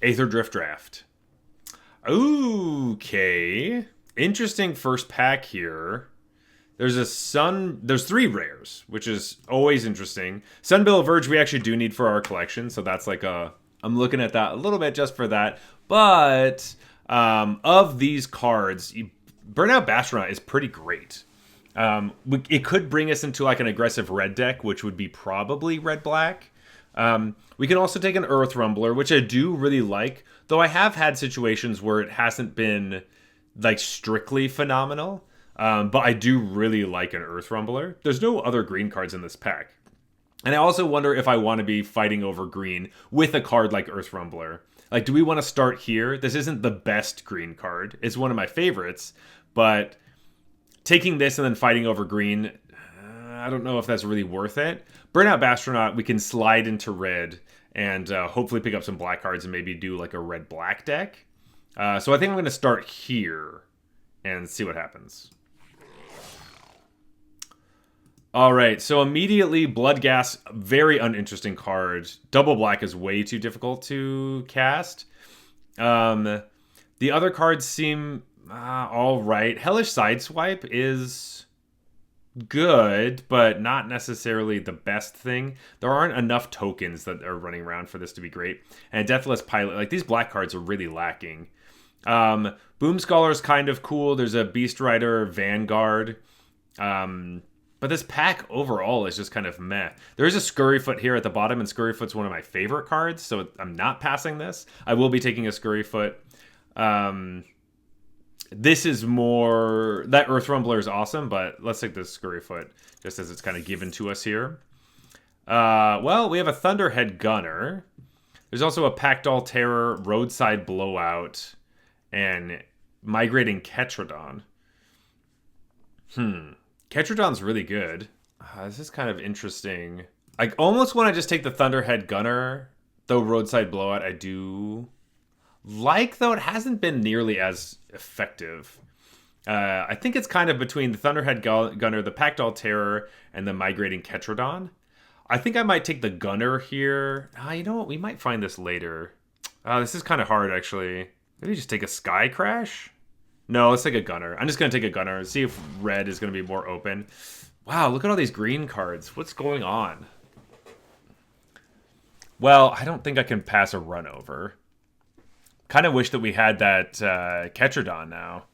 Aetherdrift draft. Okay. Interesting first pack here. There's three rares, which is always interesting. Sunbill of Verge we actually do need for our collection, so that's like I'm looking at that a little bit just for that. But of these cards, Burnout Bastronaut is pretty great. It could bring us into like an aggressive red deck, which would be probably red-black. We can also take an Earth Rumbler, which I do really like, though I have had situations where it hasn't been like strictly phenomenal. But I do really like an Earth Rumbler. There's no other green cards in this pack. And I also wonder if I want to be fighting over green with a card like Earth Rumbler. Like, do we want to start here? This isn't the best green card. It's one of my favorites. But taking this and then fighting over green, I don't know if that's really worth it. Burnout Bastronaut, we can slide into red and hopefully pick up some black cards and maybe do like a red-black deck. So I think I'm going to start here and see what happens. All right, so immediately Bloodghast, very uninteresting card. Double black is way too difficult to cast. The other cards seem all right. Hellish Sideswipe is good, but not necessarily the best thing. There aren't enough tokens that are running around for this to be great. And Deathless Pilot, like these black cards are really lacking. Boom Scholar is kind of cool. There's a Beast Rider Vanguard. But this pack overall is just kind of meh. There's a Scurryfoot here at the bottom, and Scurryfoot's one of my favorite cards, so I'm not passing this. I will be taking a Scurryfoot. This is more... That Earth Rumbler is awesome, but let's take this Scurryfoot, just as it's kind of given to us here. Well, we have a Thunderhead Gunner. There's also a Packdoll Terror, Roadside Blowout, and Migrating Ketrodon. Ketrodon's really good. This is kind of interesting. I almost want to just take the Thunderhead Gunner, though Roadside Blowout I do like, though it hasn't been nearly as effective. I think it's kind of between the Thunderhead Gunner, the Packdoll Terror, and the Migrating Ketrodon. I think I might take the Gunner here. You know what? We might find this later. This is kind of hard, actually. Maybe just take a Sky Crash? No, let's take a Gunner. I'm just going to take a Gunner and see if red is going to be more open. Wow, look at all these green cards. What's going on? Well, I don't think I can pass a run over. Kind of wish that we had that Ketrodon now.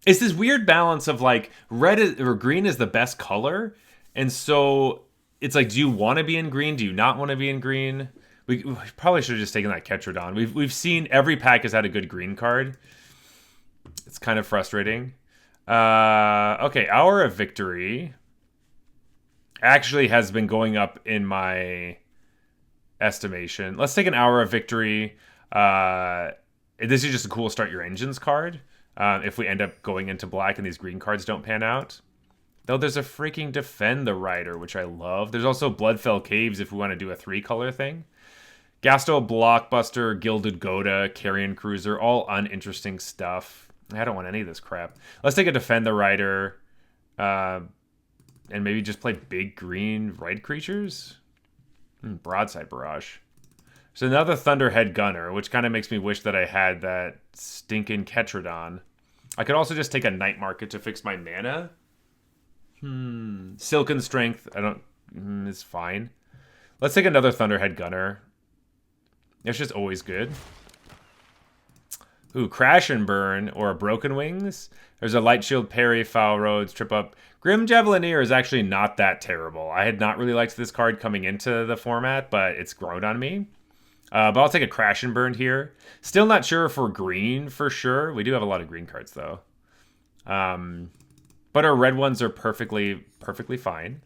It's this weird balance of like green is the best color. And so it's like, do you want to be in green? Do you not want to be in green? We probably should have just taken that Ketrodon. We've seen every pack has had a good green card. It's kind of frustrating. Okay, Hour of Victory actually has been going up in my estimation. Let's take an Hour of Victory. This is just a cool Start Your Engines card. If we end up going into black and these green cards don't pan out. Though there's a freaking Defend the Rider, which I love. There's also Bloodfell Caves if we want to do a 3-color thing. Gasto Blockbuster, Gilded Goda, Carrion Cruiser, all uninteresting stuff. I don't want any of this crap. Let's take a Defend the Rider, and maybe just play big green red creatures. Broadside Barrage. So another Thunderhead Gunner, which kind of makes me wish that I had that stinking Ketrodon. I could also just take a Night Market to fix my mana. Silken Strength, is fine. Let's take another Thunderhead Gunner. It's just always good. Ooh, Crash and Burn or a Broken Wings. There's a Light Shield Parry, Foul Roads, Trip Up. Grim Javelineer is actually not that terrible. I had not really liked this card coming into the format, but it's grown on me. But I'll take a Crash and Burn here. Still not sure if we're green for sure. We do have a lot of green cards though. But our red ones are perfectly fine.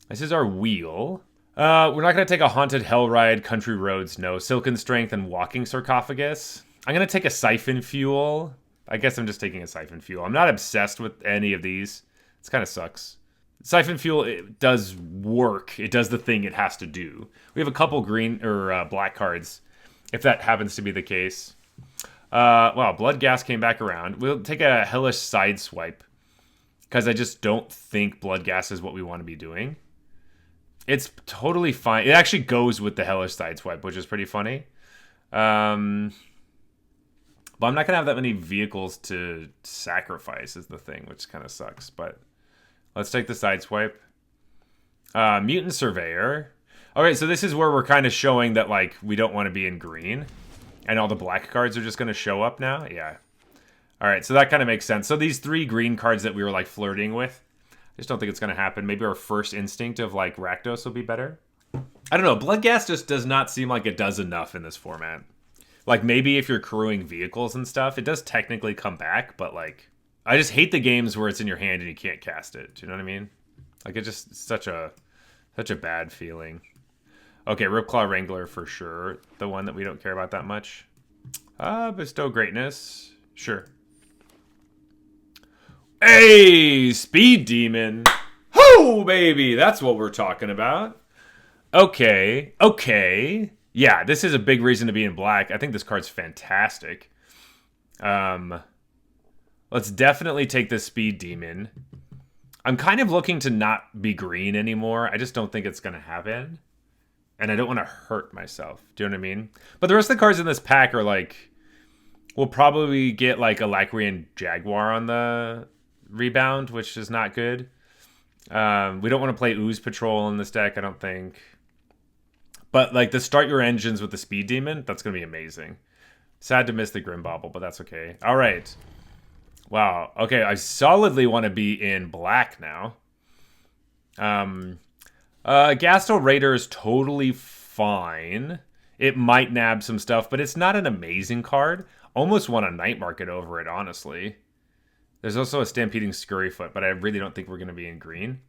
This is our wheel. We're not going to take a Haunted Hellride, Country Roads, no. Silken Strength and Walking Sarcophagus. I'm going to take a Siphon Fuel. I guess I'm just taking a Siphon Fuel. I'm not obsessed with any of these. This kind of sucks. Siphon Fuel, it does work. It does the thing it has to do. We have a couple green or black cards, if that happens to be the case. Wow, Bloodghast came back around. We'll take a Hellish Sideswipe, because I just don't think Bloodghast is what we want to be doing. It's totally fine. It actually goes with the Hellish Sideswipe, which is pretty funny. But I'm not going to have that many vehicles to sacrifice is the thing, which kind of sucks. But let's take the Sideswipe. Mutant Surveyor. All right, so this is where we're kind of showing that, like, we don't want to be in green. And all the black cards are just going to show up now? Yeah. All right, so that kind of makes sense. So these 3 green cards that we were, like, flirting with, I just don't think it's going to happen. Maybe our first instinct of, like, Rakdos will be better. I don't know. Bloodghast just does not seem like it does enough in this format. Like, maybe if you're crewing vehicles and stuff, it does technically come back, but, like, I just hate the games where it's in your hand and you can't cast it. Do you know what I mean? Like, it's just such a bad feeling. Okay, Ripclaw Wrangler for sure. The one that we don't care about that much. Bestow Greatness. Sure. Hey, Speed Demon. Ho, baby. That's what we're talking about. Okay. Yeah, this is a big reason to be in black. I think this card's fantastic. Let's definitely take the Speed Demon. I'm kind of looking to not be green anymore. I just don't think it's going to happen. And I don't want to hurt myself. Do you know what I mean? But the rest of the cards in this pack are like... We'll probably get like a Lacrian Jaguar on the rebound, which is not good. We don't want to play Ooze Patrol in this deck, I don't think. But like the start your engines with the Speed Demon, that's going to be amazing. Sad to miss the Grimbauble, but that's okay. All right. Wow. Okay, I solidly want to be in black now. Gastel Raider is totally fine. It might nab some stuff, but it's not an amazing card. Almost want a Night Market over it, honestly. There's also a Stampeding Scurryfoot, but I really don't think we're going to be in green.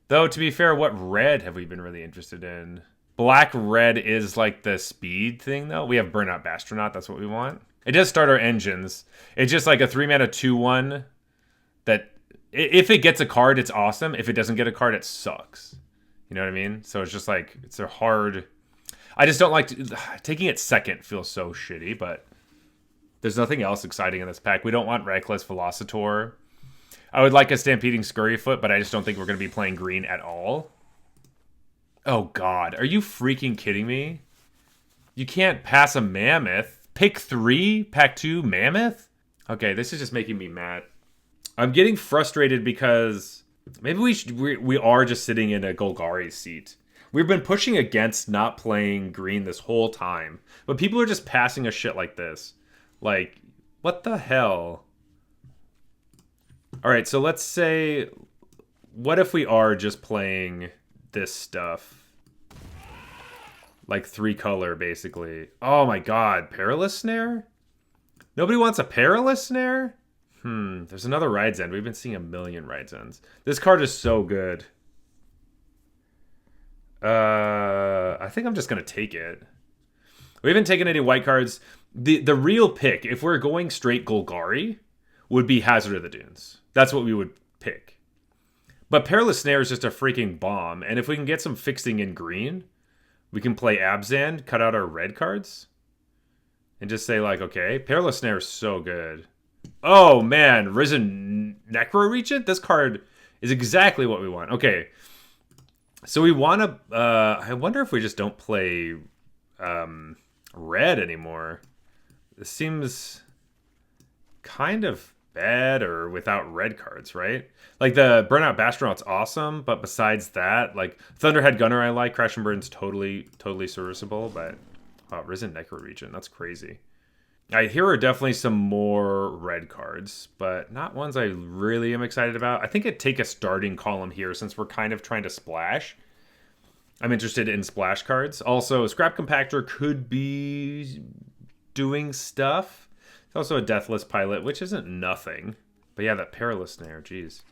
Though, to be fair, what red have we been really interested in? Black-red is like the speed thing, though. We have Burnout Bastronaut. That's what we want. It does start our engines. It's just like a 3-mana 2/1 that if it gets a card, it's awesome. If it doesn't get a card, it sucks. You know what I mean? So it's just like, it's a hard... I just don't like... Taking it second feels so shitty, but... There's nothing else exciting in this pack. We don't want Reckless Velocitor. I would like a Stampeding Scurryfoot, but I just don't think we're going to be playing green at all. Oh, God. Are you freaking kidding me? You can't pass a Mammoth. Pick 3? Pack 2 Mammoth? Okay, this is just making me mad. I'm getting frustrated because maybe we are just sitting in a Golgari seat. We've been pushing against not playing green this whole time, but people are just passing us shit like this. Like, what the hell? All right, so let's say, what if we are just playing this stuff? Like 3-color, basically. Oh my god, Perilous Snare? Nobody wants a Perilous Snare? There's another Ride's End. We've been seeing a million Ride's Ends. This card is so good. I think I'm just going to take it. We haven't taken any white cards. The real pick, if we're going straight Golgari, would be Hazard of the Dunes. That's what we would pick. But Perilous Snare is just a freaking bomb. And if we can get some fixing in green, we can play Abzan, cut out our red cards, and just say, like, okay, Perilous Snare is so good. Oh, man, Risen Necro Regent? This card is exactly what we want. Okay, so we want to... I wonder if we just don't play red anymore. This seems kind of bad or without red cards, right? Like the Burnout Bastronaut's awesome, but besides that, like Thunderhead Gunner I like, Crash and Burn's totally serviceable, but Risen Necro Regent, that's crazy. Here are definitely some more red cards, but not ones I really am excited about. I think I'd take a starting column here since we're kind of trying to splash. I'm interested in splash cards. Also, Scrap Compactor could be doing stuff. It's also a Deathless Pilot, which isn't nothing. But yeah, that Perilous Snare, jeez.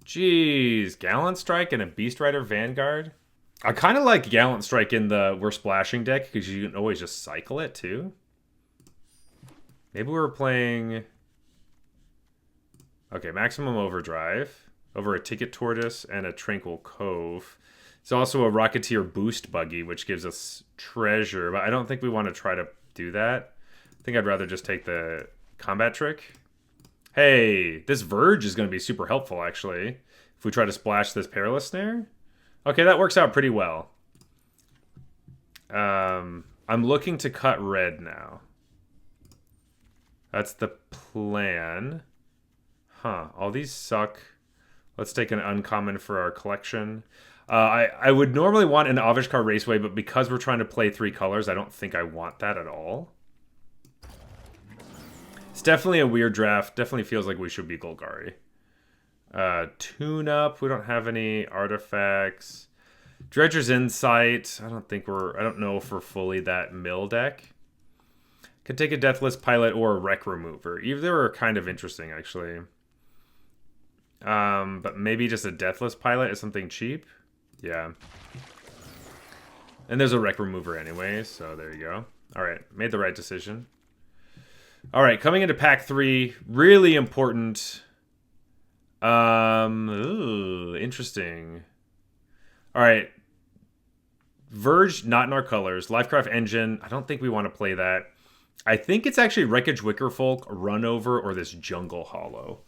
Jeez, Gallant Strike and a Beast Rider Vanguard. I kind of like Gallant Strike in the We're Splashing deck because you can always just cycle it too. Maybe we were playing... Okay, Maximum Overdrive over a Ticket Tortoise and a Tranquil Cove. It's also a Rocketeer Boost Buggy, which gives us treasure, but I don't think we want to try to do that. I think I'd rather just take the Combat Trick. Hey, this Verge is going to be super helpful, actually, if we try to splash this Perilous Snare. Okay, that works out pretty well. I'm looking to cut red now. That's the plan. Huh. All these suck. Let's take an uncommon for our collection. I would normally want an Avishkar Raceway, but because we're trying to play 3 colors, I don't think I want that at all. It's definitely a weird draft. Definitely feels like we should be Golgari. Tune-up. We don't have any artifacts. Dredger's Insight. I don't know if we're fully that mill deck. Could take a Deathless Pilot or a Wreck Remover. Either are kind of interesting, actually. But maybe just a Deathless Pilot is something cheap. Yeah. And there's a Wreck Remover anyway, so there you go. Alright, made the right decision. Alright, coming into pack 3. Really important. Interesting. Alright. Verge, not in our colors. Lifecraft Engine, I don't think we want to play that. I think it's actually Wreckage Wickerfolk, Runover, or this Jungle Hollow.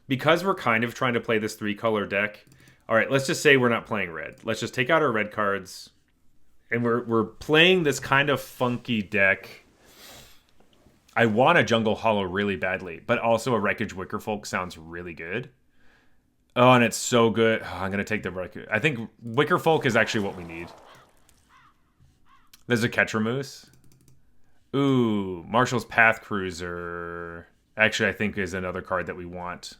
Because we're kind of trying to play this 3-color deck. Alright, let's just say we're not playing red. Let's just take out our red cards. And we're playing this kind of funky deck. I want a Jungle Hollow really badly, but also a Wreckage Wickerfolk sounds really good. Oh, and it's so good. Oh, I'm going to take the Wreckage. I think Wickerfolk is actually what we need. There's a Kettramoose. Ooh, Marshall's Path Cruiser. Actually, I think is another card that we want.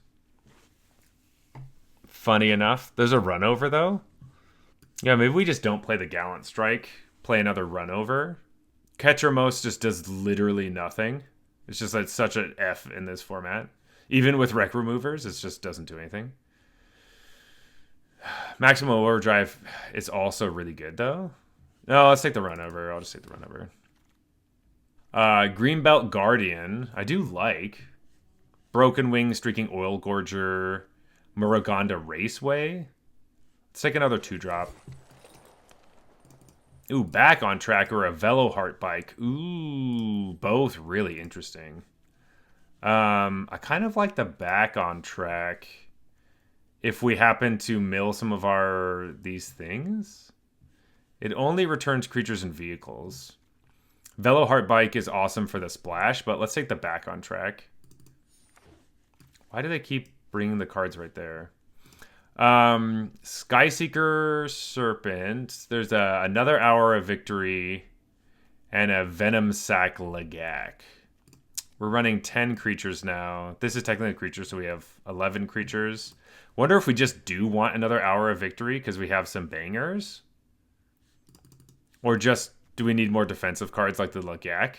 Funny enough. There's a Runover, though. Yeah, maybe we just don't play the Gallant Strike. Play another Runover. Ketramose just does literally nothing. It's just like such an F in this format. Even with Wreck Removers, it just doesn't do anything. Maximum Overdrive is also really good, though. No, let's take the Runover. I'll just take the Runover. Greenbelt Guardian, I do like. Broken Wing, Streaking Oil Gorger, Muragonda Raceway. Let's take another 2-drop. Ooh, Back on Track or a Velo Heart Bike. Ooh, both really interesting. I kind of like the Back on Track if we happen to mill some of these things. It only returns creatures and vehicles. Velo Heart Bike is awesome for the splash, but let's take the Back on Track. Why do they keep bringing the cards right there? Skyseeker Serpent. There's another Hour of Victory and a Venom Sac Lagak. We're running 10 creatures now. This is technically a creature, so we have 11 creatures. Wonder if we just do want another Hour of Victory because we have some bangers? Or just... do we need more defensive cards like the Lagak?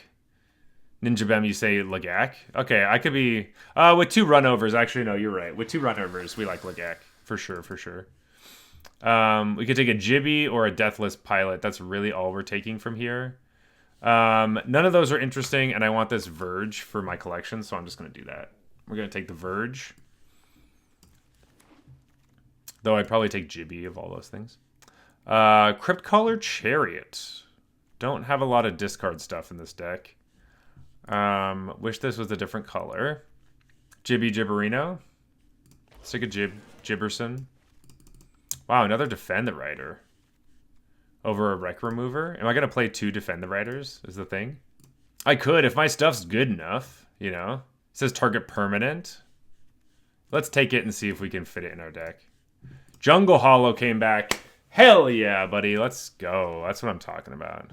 Ninja Bem, you say Lagak? Okay, I could be... with 2 Runovers. Actually, no, you're right. With 2 Runovers, we like Lagak. For sure, for sure. We could take a Jibby or a Deathless Pilot. That's really all we're taking from here. None of those are interesting, and I want this Verge for my collection, so I'm just going to do that. We're going to take the Verge. Though I'd probably take Jibby of all those things. Cryptcaller Chariot. Don't have a lot of discard stuff in this deck. Wish this was a different color. Jibby Gibberino. Let's take a Gibberson. Wow, another Defend the Rider. Over a Wreck Remover. Am I going to play 2 Defend the Riders is the thing? I could if my stuff's good enough, you know. It says target permanent. Let's take it and see if we can fit it in our deck. Jungle Hollow came back. Hell yeah, buddy. Let's go. That's what I'm talking about.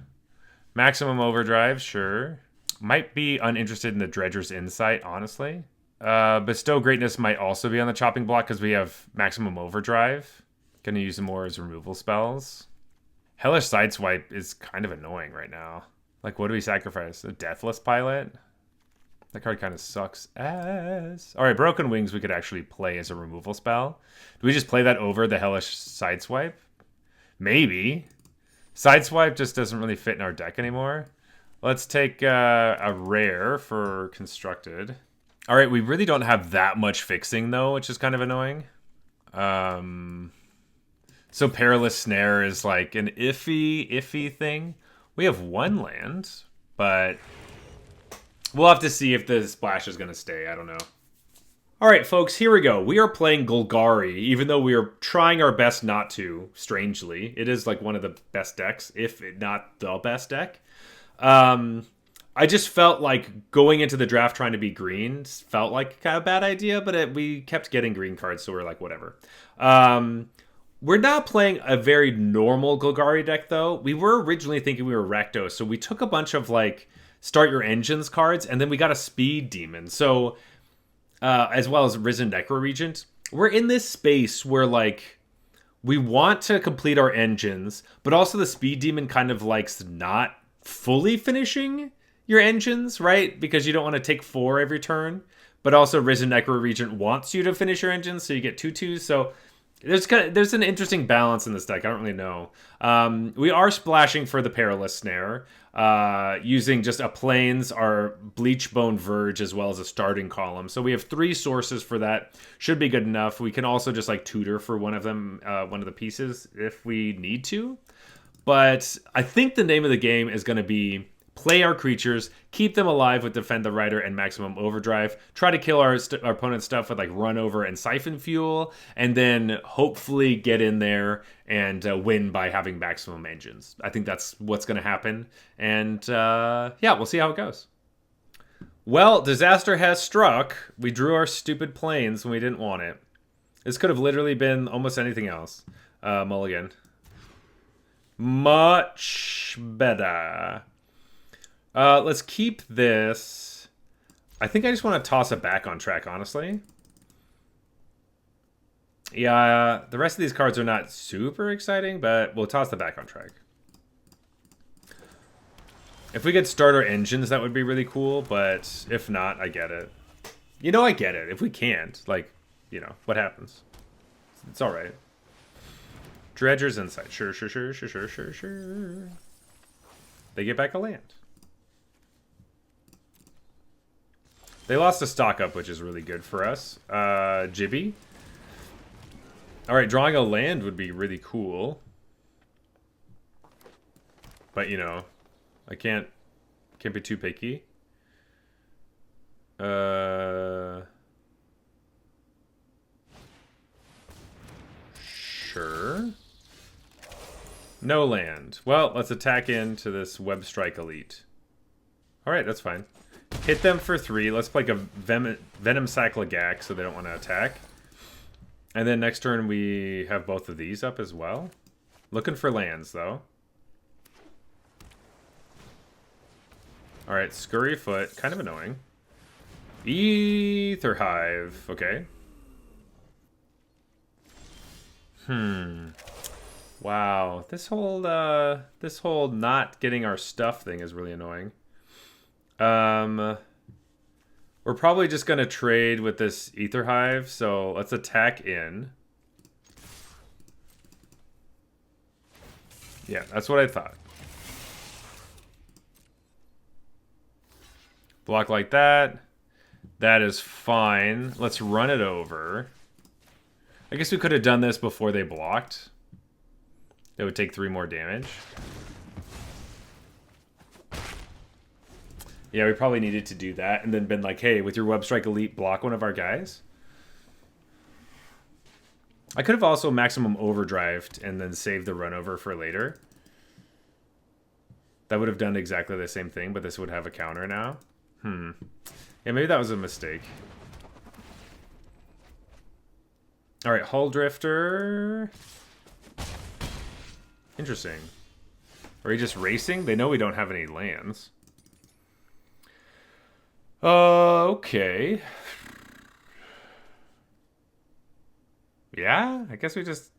Maximum Overdrive, sure. Might be uninterested in the Dredger's Insight, honestly. Bestow Greatness might also be on the chopping block because we have Maximum Overdrive. Gonna use them more as removal spells. Hellish Sideswipe is kind of annoying right now. Like, what do we sacrifice? A Deathless Pilot? That card kind of sucks ass. Alright, Broken Wings we could actually play as a removal spell. Do we just play that over the Hellish Sideswipe? Maybe. Sideswipe just doesn't really fit in our deck anymore. Let's take a rare for Constructed. Alright, we really don't have that much fixing, though, which is kind of annoying. So Perilous Snare is like an iffy thing. We have 1 land, but we'll have to see if the splash is going to stay. I don't know. All right, folks, here we go. We are playing Golgari, even though we are trying our best not to, strangely. It is like one of the best decks, if not the best deck. I just felt like going into the draft trying to be green felt like kind of a bad idea, but we kept getting green cards, so we're like, whatever. We're not playing a very normal Golgari deck, though. We were originally thinking we were Rakdos, so we took a bunch of, like, Start Your Engines cards, and then we got a Speed Demon. So... as well as Risen Necro Regent. We're in this space where, like, we want to complete our engines, but also the Speed Demon kind of likes not fully finishing your engines, right? Because you don't want to take 4 every turn. But also Risen Necro Regent wants you to finish your engines, so you get 2/2s. So there's an interesting balance in this deck. I don't really know. We are splashing for the Perilous Snare. Using just a Plains, our Bleachbone Verge, as well as a starting column. So we have 3 sources for that. Should be good enough. We can also just like tutor for one of them, one of the pieces if we need to. But I think the name of the game is going to be play our creatures, keep them alive with Defend the Rider and Maximum Overdrive, try to kill our opponent's stuff with like Run Over and Siphon Fuel, and then hopefully get in there and win by having maximum engines. I think that's what's going to happen. And yeah, we'll see how it goes. Well, disaster has struck. We drew our stupid Plains when we didn't want it. This could have literally been almost anything else. Mulligan. Much better. Let's keep this. I think I just want to toss it back on track, honestly. Yeah, the rest of these cards are not super exciting, but we'll toss the back on track. If we could start our engines, that would be really cool, but if not, I get it. You know, I get it. If we can't, like, you know, what happens? It's alright. Dredger's Insight. Sure. They get back a land. They lost a stock up, which is really good for us. Jibby. Alright, drawing a land would be really cool. But, you know, I can't be too picky. Sure. No land. Well, let's attack into this Web Strike Elite. Alright, that's fine. Hit them for 3. Let's like a Venom Cyclogak so they don't want to attack. And then next turn we have both of these up as well. Looking for lands, though. Alright, Scurryfoot. Kind of annoying. Aether Hive. Okay. Wow. This whole not getting our stuff thing is really annoying. We're probably just going to trade with this Aether Hive, so let's attack in. Yeah, that's what I thought. Block like that. That is fine. Let's run it over. I guess we could have done this before they blocked. That would take 3 more damage. Yeah, we probably needed to do that and then been like, hey, with your Web Strike Elite, block one of our guys. I could have also Maximum Overdrived and then saved the run over for later. That would have done exactly the same thing, but this would have a counter now. Yeah, maybe that was a mistake. Alright, Hull Drifter. Interesting. Are we just racing? They know we don't have any lands. Okay. Yeah, I guess we just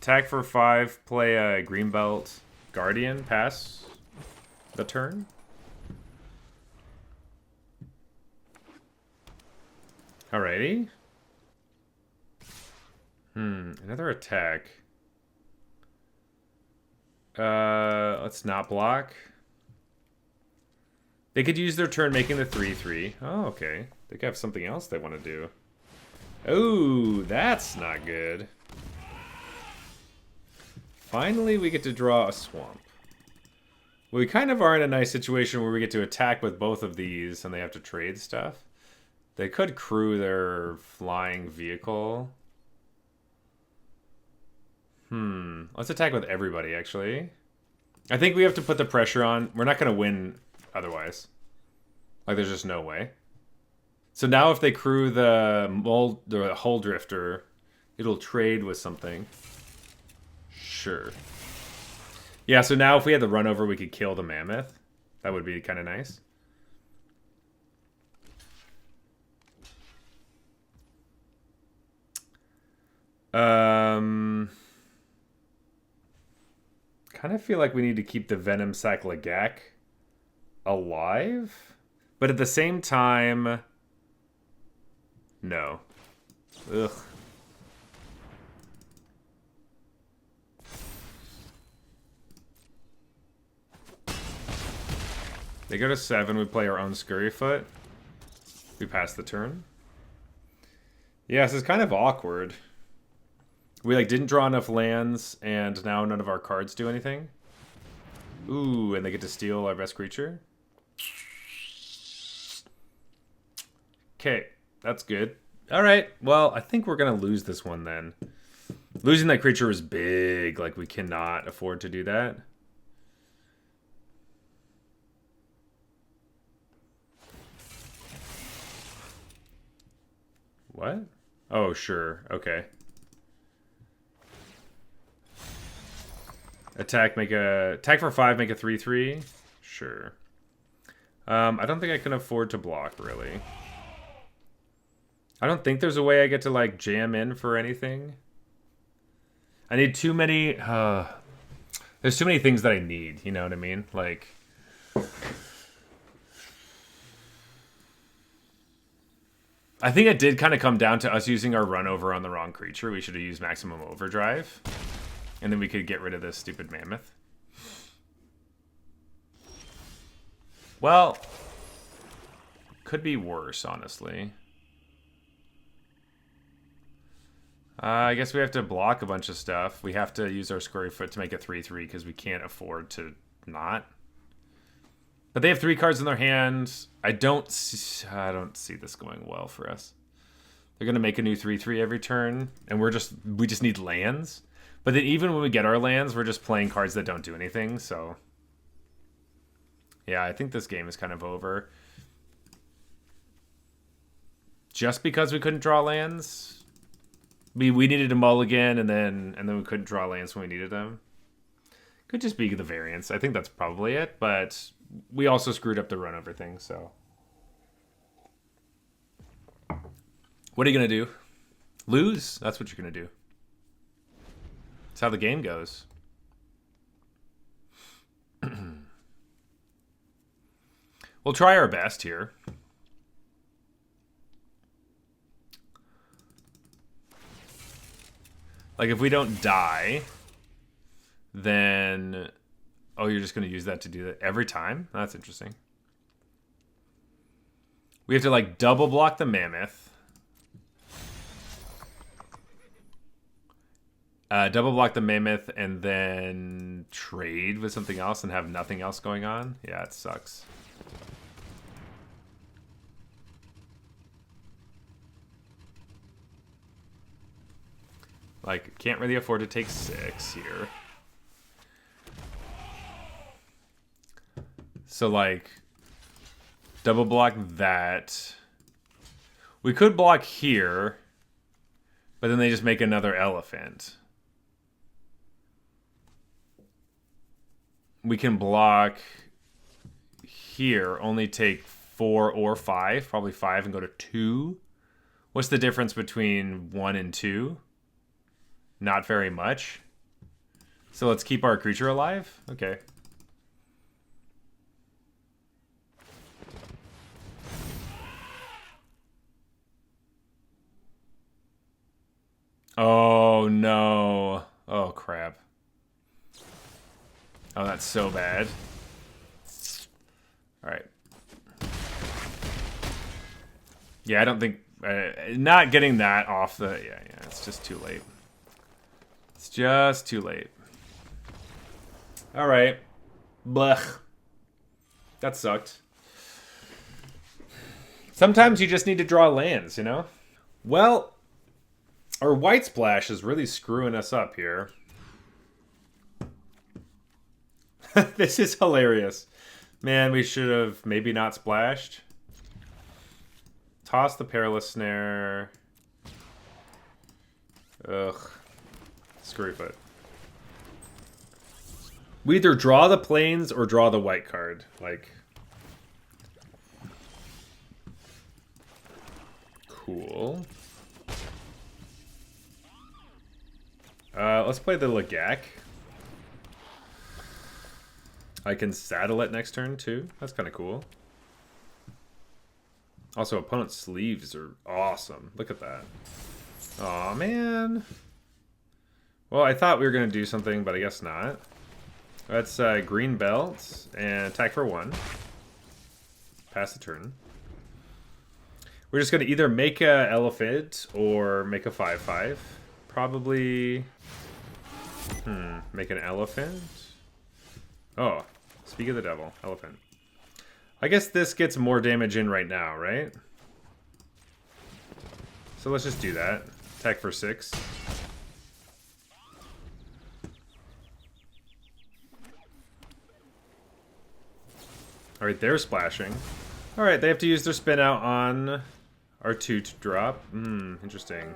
attack for 5, play a Greenbelt Guardian, pass the turn. Alrighty. Another attack. Let's not block. They could use their turn making the 3/3. Oh, okay. They could have something else they want to do. Oh, that's not good. Finally, we get to draw a swamp. We kind of are in a nice situation where we get to attack with both of these and they have to trade stuff. They could crew their flying vehicle. Let's attack with everybody, actually. I think we have to put the pressure on. We're not going to win otherwise. Like, there's just no way. So now if they crew the hull drifter, it'll trade with something. Sure. Yeah, so now if we had the run over, we could kill the mammoth. That would be kind of nice. Kind of feel like we need to keep the Venom Sac Lagak alive. But at the same time, no. Ugh. They go to 7, we play our own Scurryfoot. We pass the turn. Yeah, this is kind of awkward. We like didn't draw enough lands, and now none of our cards do anything. Ooh, and they get to steal our best creature. Okay, that's good. All right, well, I think we're gonna lose this one then. Losing that creature is big. Like, we cannot afford to do that. What? Oh, sure. Okay. Attack for 5, make a 3/3. Sure. I don't think I can afford to block, really. I don't think there's a way I get to like jam in for anything. I need too many there's too many things that I need, you know what I mean? Like, I think it did kind of come down to us using our run over on the wrong creature. We should have used maximum overdrive. And then we could get rid of this stupid mammoth. Well, could be worse, honestly. I guess we have to block a bunch of stuff. We have to use our Scurryfoot to make it 3/3 because we can't afford to not. But they have 3 cards in their hand. I don't see this going well for us. They're gonna make a new 3/3 every turn, and we just need lands. But then even when we get our lands, we're just playing cards that don't do anything, so... Yeah, I think this game is kind of over. Just because we couldn't draw lands? We needed a mulligan, and then we couldn't draw lands when we needed them. Could just be the variance. I think that's probably it, but we also screwed up the run over thing, so... What are you going to do? Lose? That's what you're going to do. That's how the game goes. We'll try our best here. Like, if we don't die, then... Oh, you're just going to use that to do that every time? That's interesting. We have to, like, double block the mammoth. Double block the mammoth and then trade with something else and have nothing else going on. Yeah, it sucks. Like, can't really afford to take 6 here. So, like, double block that. We could block here, but then they just make another elephant. We can block here, only take 4 or 5, probably 5 and go to 2. What's the difference between 1 and 2? Not very much. So let's keep our creature alive? Okay. Oh, no. Oh, crap. Oh, that's so bad. All right. Yeah, I don't think... not getting that off the... Yeah, it's just too late. It's just too late. All right. Blech. That sucked. Sometimes you just need to draw lands, you know? Well, our white splash is really screwing us up here. This is hilarious. Man, we should have maybe not splashed. Toss the Perilous Snare. Ugh. Screwfoot. We either draw the plains or draw the white card. Like... Cool. Let's play the Lagak. I can saddle it next turn too. That's kind of cool. Also, opponent's sleeves are awesome. Look at that. Aw, man. Well, I thought we were going to do something, but I guess not. That's green belt and attack for 1. Pass the turn. We're just going to either make a elephant or make a 5/5. Probably... make an elephant. Oh, speak of the devil. Elephant. I guess this gets more damage in right now, right? So let's just do that. Attack for 6. Alright, they're splashing. Alright, they have to use their spin out on our 2 to drop. Interesting.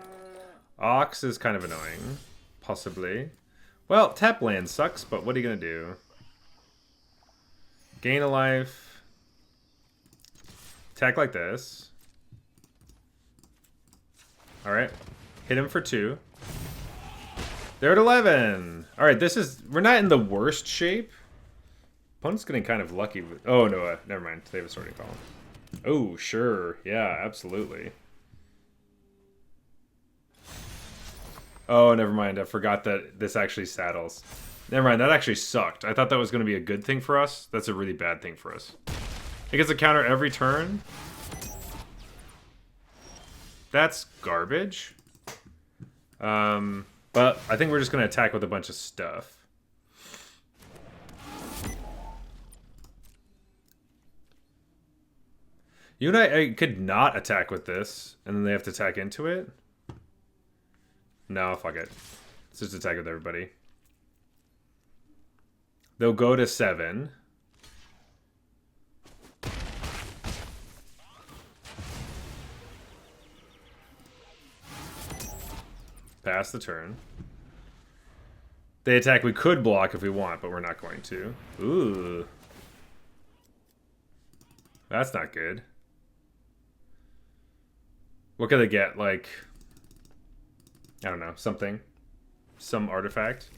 Ox is kind of annoying. Possibly. Well, tap land sucks, but what are you going to do? Gain a life. Attack like this. Alright. Hit him for 2. They're at 11. Alright, this is... We're not in the worst shape. Opponent's getting kind of lucky with... Oh, no, never mind. They have a sorting column. Oh, sure. Yeah, absolutely. Oh, never mind. I forgot that this actually saddles. Never mind. That actually sucked. I thought that was going to be a good thing for us. That's a really bad thing for us. It gets a counter every turn. That's garbage. But I think we're just going to attack with a bunch of stuff. You and I could not attack with this, and then they have to attack into it. No, fuck it. Let's just attack with everybody. They'll go to 7. Pass the turn. They attack. We could block if we want, but we're not going to. Ooh. That's not good. What could they get? Like... I don't know, something. Some artifact.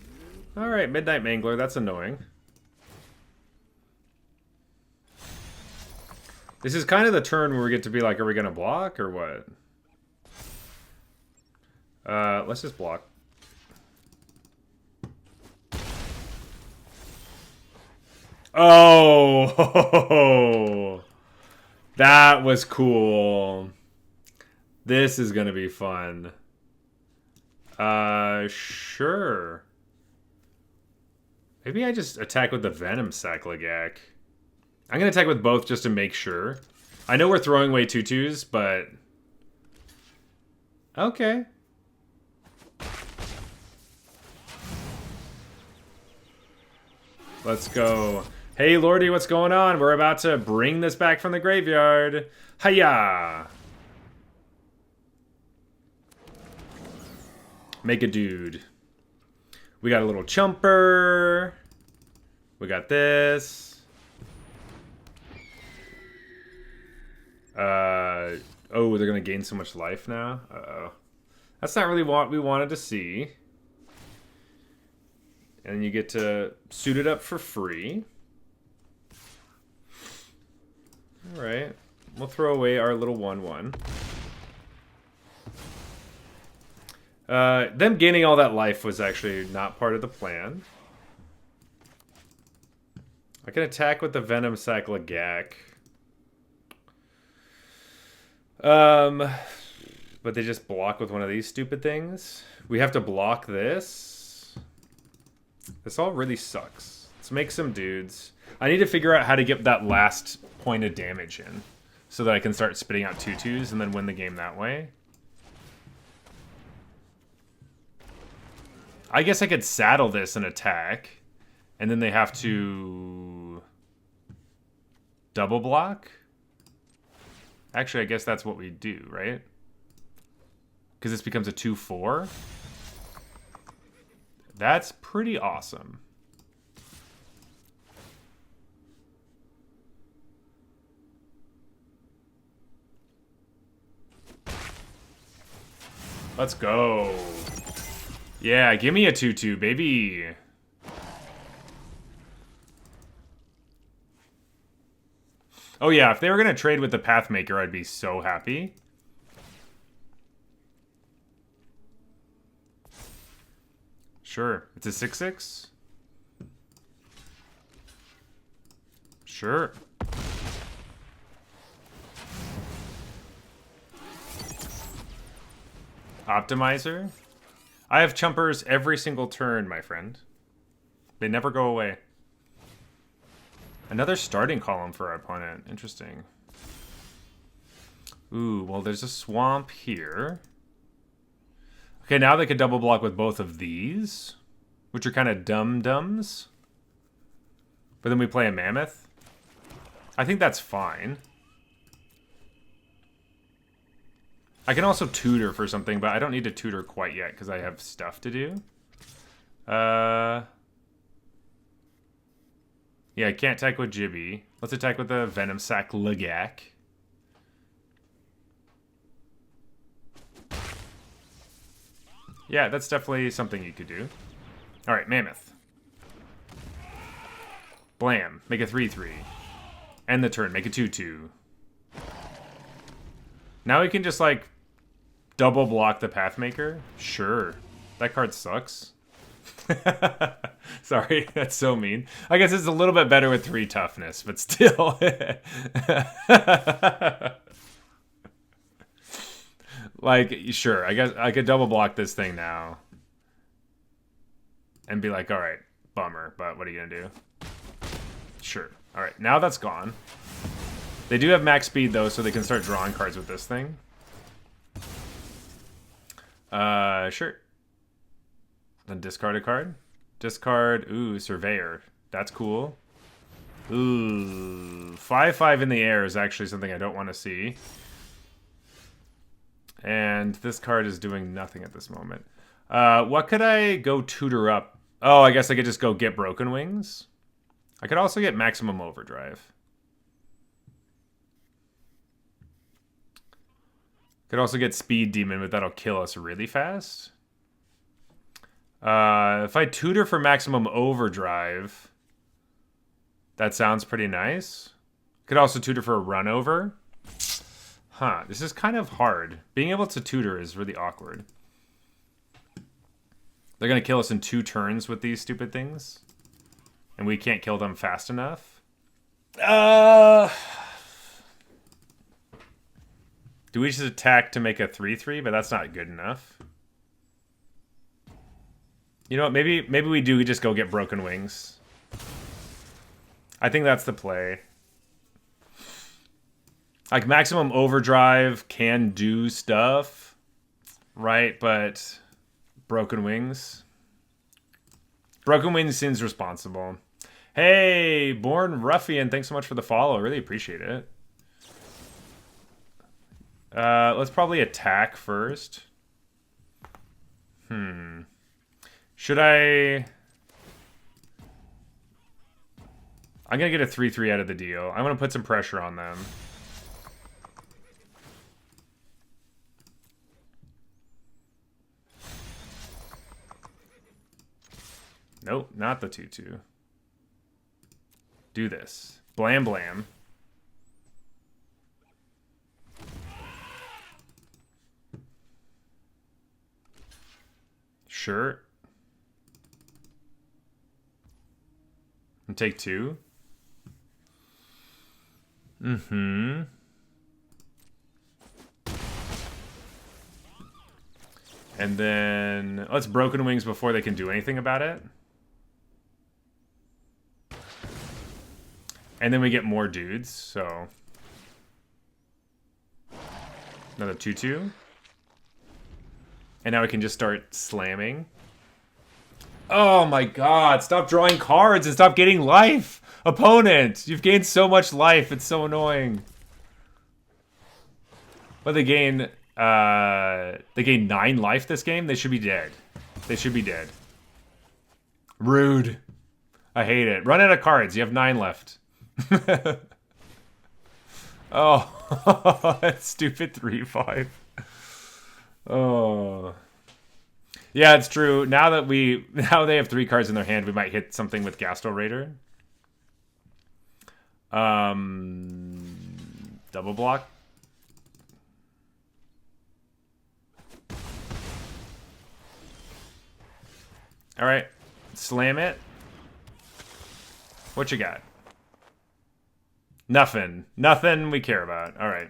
Alright, Midnight Mangler, that's annoying. This is kind of the turn where we get to be like, are we going to block or what? Let's just block. Oh! That was cool. This is going to be fun. Sure. Maybe I just attack with the Venom Sacklagak. I'm gonna attack with both just to make sure. I know we're throwing away 2/2s, but... Okay. Let's go. Hey, Lordy, what's going on? We're about to bring this back from the graveyard. Hiya! Make a dude. We got a little chumper. We got this. Oh, they're gonna gain so much life now? Uh-oh. That's not really what we wanted to see. And you get to suit it up for free. Alright. We'll throw away our little 1/1. Them gaining all that life was actually not part of the plan. I can attack with the Venom Sacklagak. But they just block with one of these stupid things. We have to block this. This all really sucks. Let's make some dudes. I need to figure out how to get that last point of damage in so that I can start spitting out 2/2s and then win the game that way. I guess I could saddle this and attack, and then they have to double block. Actually, I guess that's what we do, right? Because this becomes a 2/4. That's pretty awesome. Let's go. Yeah, give me a 2/2, baby. Oh yeah, if they were gonna trade with the Pathmaker, I'd be so happy. Sure. It's a 6/6? Sure. Optimizer? I have chumpers every single turn, my friend. They never go away. Another starting column for our opponent. Interesting. Ooh, well, there's a swamp here. Okay, now they could double block with both of these, which are kind of dum-dums. But then we play a mammoth. I think that's fine. I can also tutor for something, but I don't need to tutor quite yet because I have stuff to do. Yeah, I can't attack with Jibby. Let's attack with the Venom Sac Lagak. Yeah, that's definitely something you could do. Alright, Mammoth. Blam. Make a 3/3. End the turn. Make a 2/2. Now we can just, like, double block the Pathmaker? Sure. That card sucks. Sorry, that's so mean. I guess it's a little bit better with 3 toughness, but still. Like, sure, I guess I could double block this thing now. And be like, alright, bummer, but what are you gonna do? Sure. Alright, now that's gone. They do have max speed, though, so they can start drawing cards with this thing. Sure. Then discard a card. Discard, ooh, Surveyor. That's cool. Ooh, 5/5 in the air is actually something I don't want to see. And this card is doing nothing at this moment. What could I go tutor up? Oh, I guess I could just go get Broken Wings. I could also get Maximum Overdrive. Could also get Speed Demon, but that'll kill us really fast. If I tutor for Maximum Overdrive, that sounds pretty nice. Could also tutor for a Run Over. Huh, this is kind of hard. Being able to tutor is really awkward. They're going to kill us in 2 turns with these stupid things. And we can't kill them fast enough. Do we just attack to make a 3/3? But that's not good enough. You know what? Maybe we do. We just go get Broken Wings. I think that's the play. Like, Maximum Overdrive can do stuff, right? But Broken Wings. Broken Wings seems responsible. Hey, Born Ruffian, thanks so much for the follow. I really appreciate it. Let's probably attack first. Should I... I'm going to get a 3/3 out of the deal. I'm going to put some pressure on them. Nope, not the 2/2. Do this. Blam blam. Sure. And take 2. And then let's Broken Wings before they can do anything about it. And then we get more dudes, so... Another 2/2. And now we can just start slamming. Oh my god, stop drawing cards and stop getting life! Opponent! You've gained so much life, it's so annoying. But they gain 9 life this game? They should be dead. They should be dead. Rude. I hate it. Run out of cards, you have 9 left. Oh, that stupid 3/5. Oh. Yeah, it's true. Now they have 3 cards in their hand, we might hit something with Gastel Raider. Double block. All right, slam it. What you got? Nothing. Nothing we care about. All right.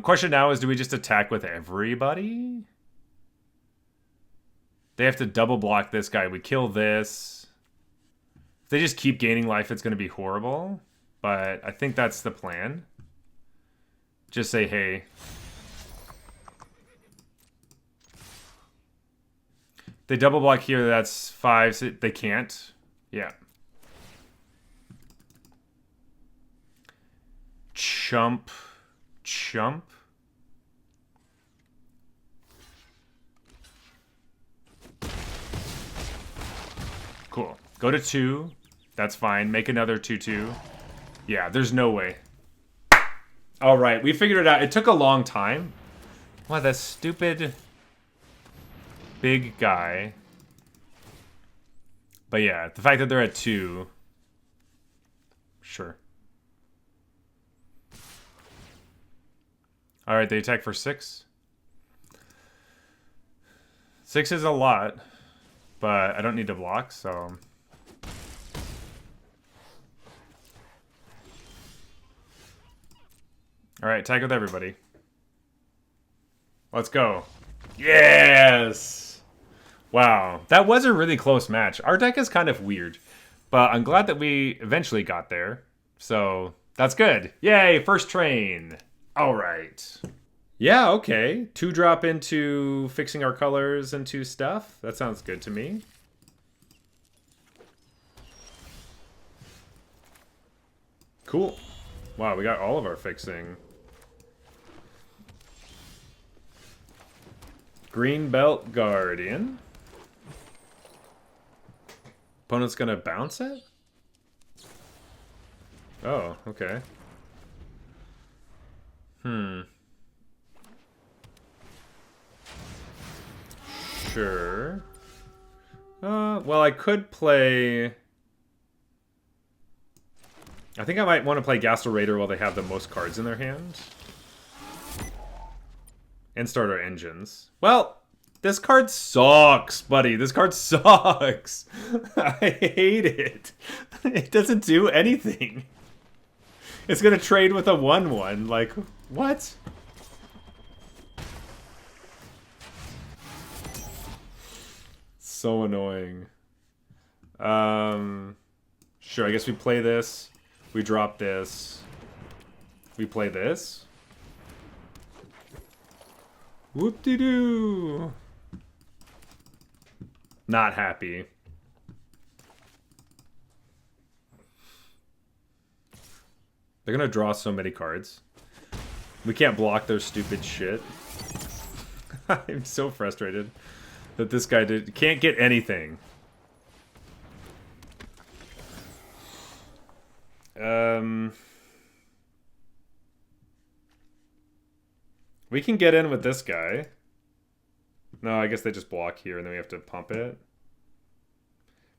Question now is, do we just attack with everybody? They have to double block this guy. We kill this. If they just keep gaining life, it's going to be horrible. But I think that's the plan. Just say, hey. They double block here, that's 5. So they can't. Yeah. Chump. Chump. Cool. Go to 2. That's fine. Make another 2/2. Yeah, there's no way. All right, we figured it out. It took a long time. What, that stupid big guy. But yeah, the fact that they're at 2. Sure. All right, they attack for 6. 6 is a lot, but I don't need to block, so... All right, attack with everybody. Let's go. Yes! Wow, that was a really close match. Our deck is kind of weird, but I'm glad that we eventually got there. So, that's good. Yay, first train. All right. Yeah, okay. 2-drop into fixing our colors and 2 stuff. That sounds good to me. Cool. Wow, we got all of our fixing. Green Belt Guardian. Opponent's gonna bounce it? Oh, okay. Sure. Well, I could play... I think I might want to play Gastel Raider while they have the most cards in their hand. And start our engines. Well, this card sucks, buddy. This card sucks. I hate it. It doesn't do anything. It's gonna trade with a 1/1. Like, what? So annoying. Sure, I guess we play this. We drop this. We play this. Whoop-de-doo. Not happy. They're gonna draw so many cards. We can't block their stupid shit. I'm so frustrated that this guy can't get anything. We can get in with this guy. No, I guess they just block here and then we have to pump it.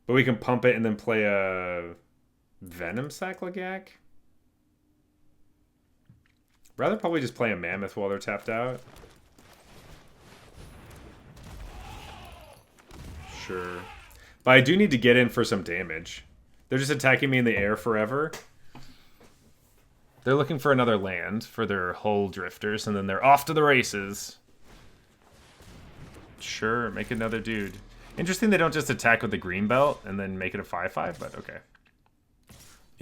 But we can pump it and then play a Venom Sacklagak. Rather probably just play a Mammoth while they're tapped out. Sure. But I do need to get in for some damage. They're just attacking me in the air forever. They're looking for another land for their hull drifters, and then they're off to the races. Sure, make another dude. Interesting they don't just attack with the green belt and then make it a 5/5, but okay.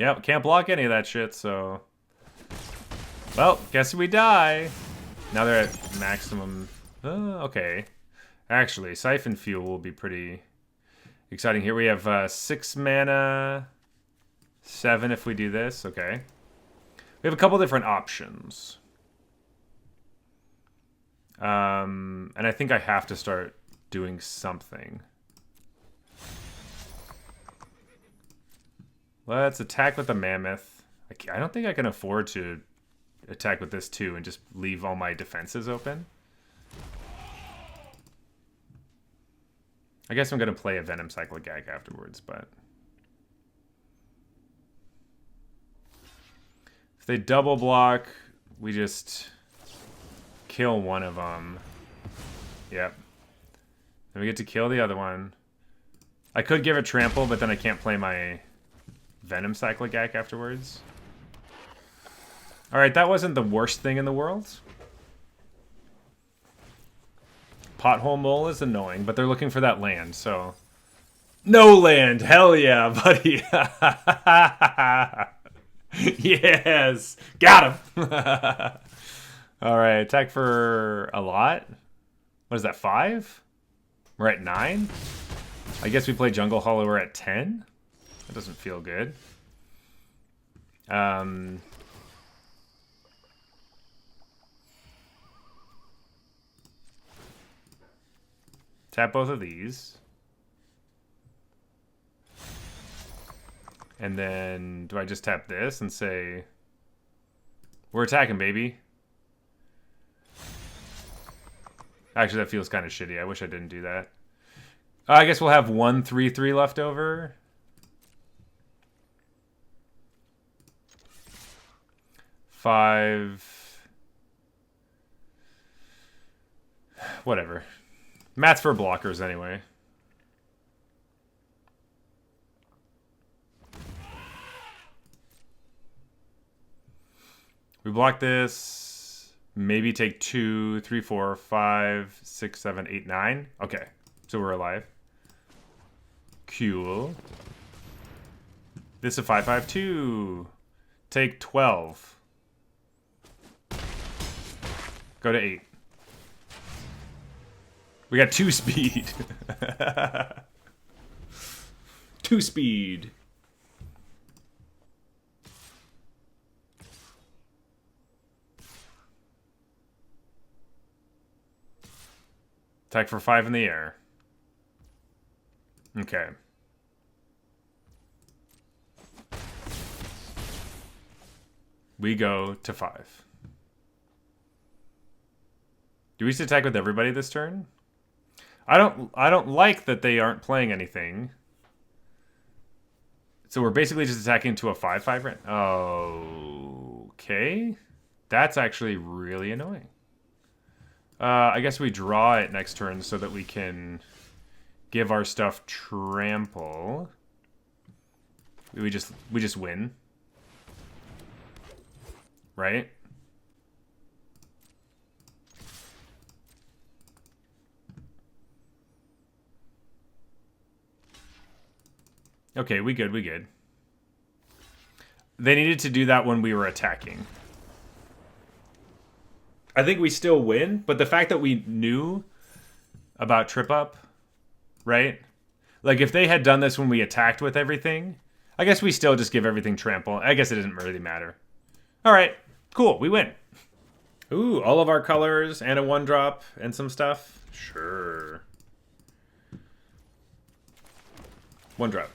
Yep, can't block any of that shit, so... Well, guess we die. Now they're at maximum... okay. Actually, Siphon Fuel will be pretty exciting here. We have 6 mana, 7 if we do this. Okay. We have a couple different options. And I think I have to start doing something. Let's attack with the Mammoth. I don't think I can afford to attack with this too and just leave all my defenses open. I guess I'm going to play a Venom Cyclic Gag afterwards, but... If they double block, we just kill one of them. Yep. Then we get to kill the other one. I could give it Trample, but then I can't play my Venom Cyclic Gag afterwards. Alright, that wasn't the worst thing in the world. Pothole Mole is annoying, but they're looking for that land, so... No land! Hell yeah, buddy! Yes! Got him! Alright, attack for a lot? What is that, 5? We're at 9? I guess we play Jungle Hollow, we're at 10? That doesn't feel good. Tap both of these. And then, do I just tap this and say, we're attacking, baby? Actually, that feels kind of shitty. I wish I didn't do that. I guess we'll have 1 3/3 left over. Five. Whatever. Math's for blockers anyway. We block this. Maybe take 2, 3, 4, 5, 6, 7, 8, 9. Okay. So we're alive. Cool. This is a 5/5/2. Take 12. Go to 8. We got 2 speed. 2 speed. Attack for 5 in the air. Okay. We go to 5. Do we just attack with everybody this turn? I don't like that they aren't playing anything. So we're basically just attacking to a 5/5 right? Okay. That's actually really annoying. I guess we draw it next turn so that we can give our stuff trample. We just win. Right? Okay, we good, we good. They needed to do that when we were attacking. I think we still win, but the fact that we knew about Trip Up, right? Like, if they had done this when we attacked with everything, I guess we still just give everything trample. I guess it doesn't really matter. All right, cool, we win. Ooh, all of our colors and a 1-drop and some stuff? Sure. 1-drop.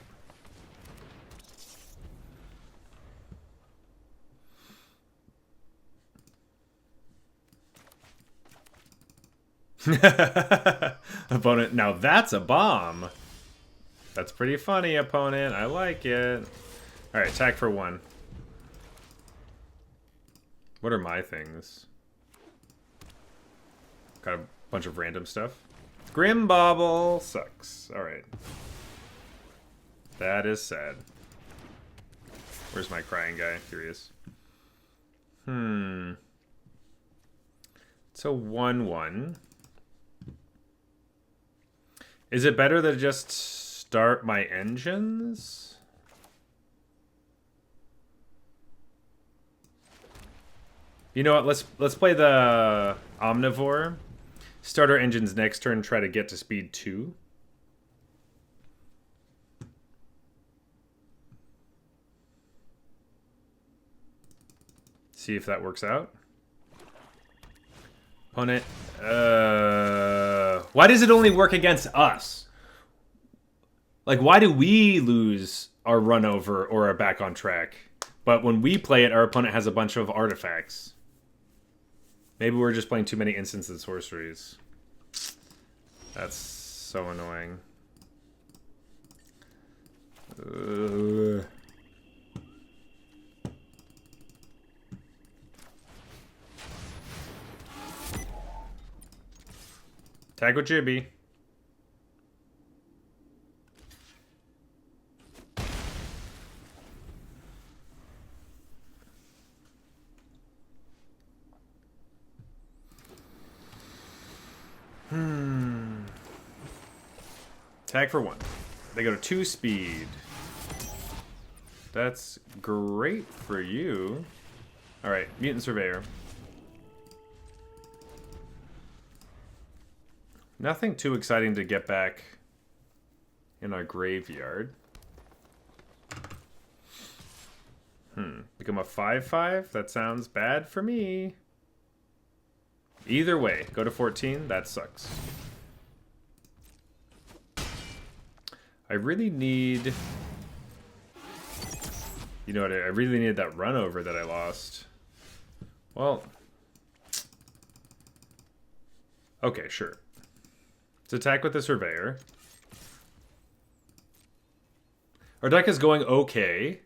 Opponent, now that's a bomb. That's pretty funny, opponent. I like it. Alright, attack for 1. What are my things? Got a bunch of random stuff. Grim Bobble sucks. Alright. That is sad. Where's my crying guy? Curious. It's a 1/1. Is it better to just start my engines? You know what? Let's play the Omnivore. Start our engines next turn. Try to get to speed 2. See if that works out. Opponent. Why does it only work against us? Like, why do we lose our run over or are back on track? But when we play it, our opponent has a bunch of artifacts. Maybe we're just playing too many instants and sorceries. That's so annoying. Tag with Jibby. Tag for 1. They go to 2 speed. That's great for you. Alright, Mutant Surveyor. Nothing too exciting to get back in our graveyard. Become a 5/5? That sounds bad for me. Either way, go to 14. That sucks. I really need... You know what? I really needed that run over that I lost. Well... Okay, sure. Let's attack with the Surveyor. Our deck is going okay.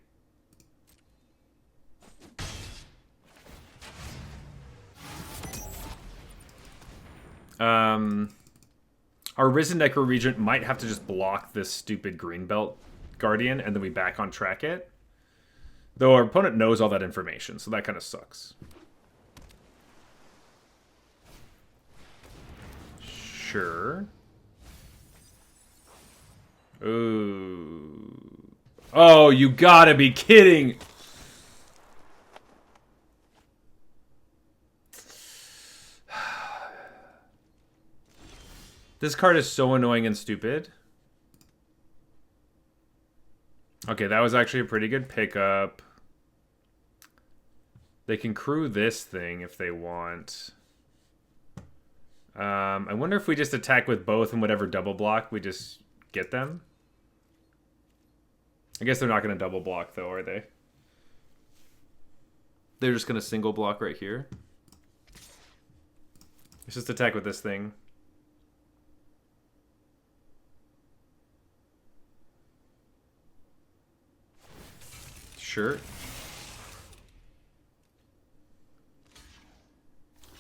Our Risen Necro Regent might have to just block this stupid Greenbelt Guardian, and then we back on track it. Though our opponent knows all that information, so that kind of sucks. Sure. Ooh. Oh, you gotta be kidding! This card is so annoying and stupid. Okay, that was actually a pretty good pickup. They can crew this thing if they want. I wonder if we just attack with both and whatever double block, we just get them. I guess they're not going to double block, though, are they? They're just going to single block right here. Let's just attack with this thing. Sure.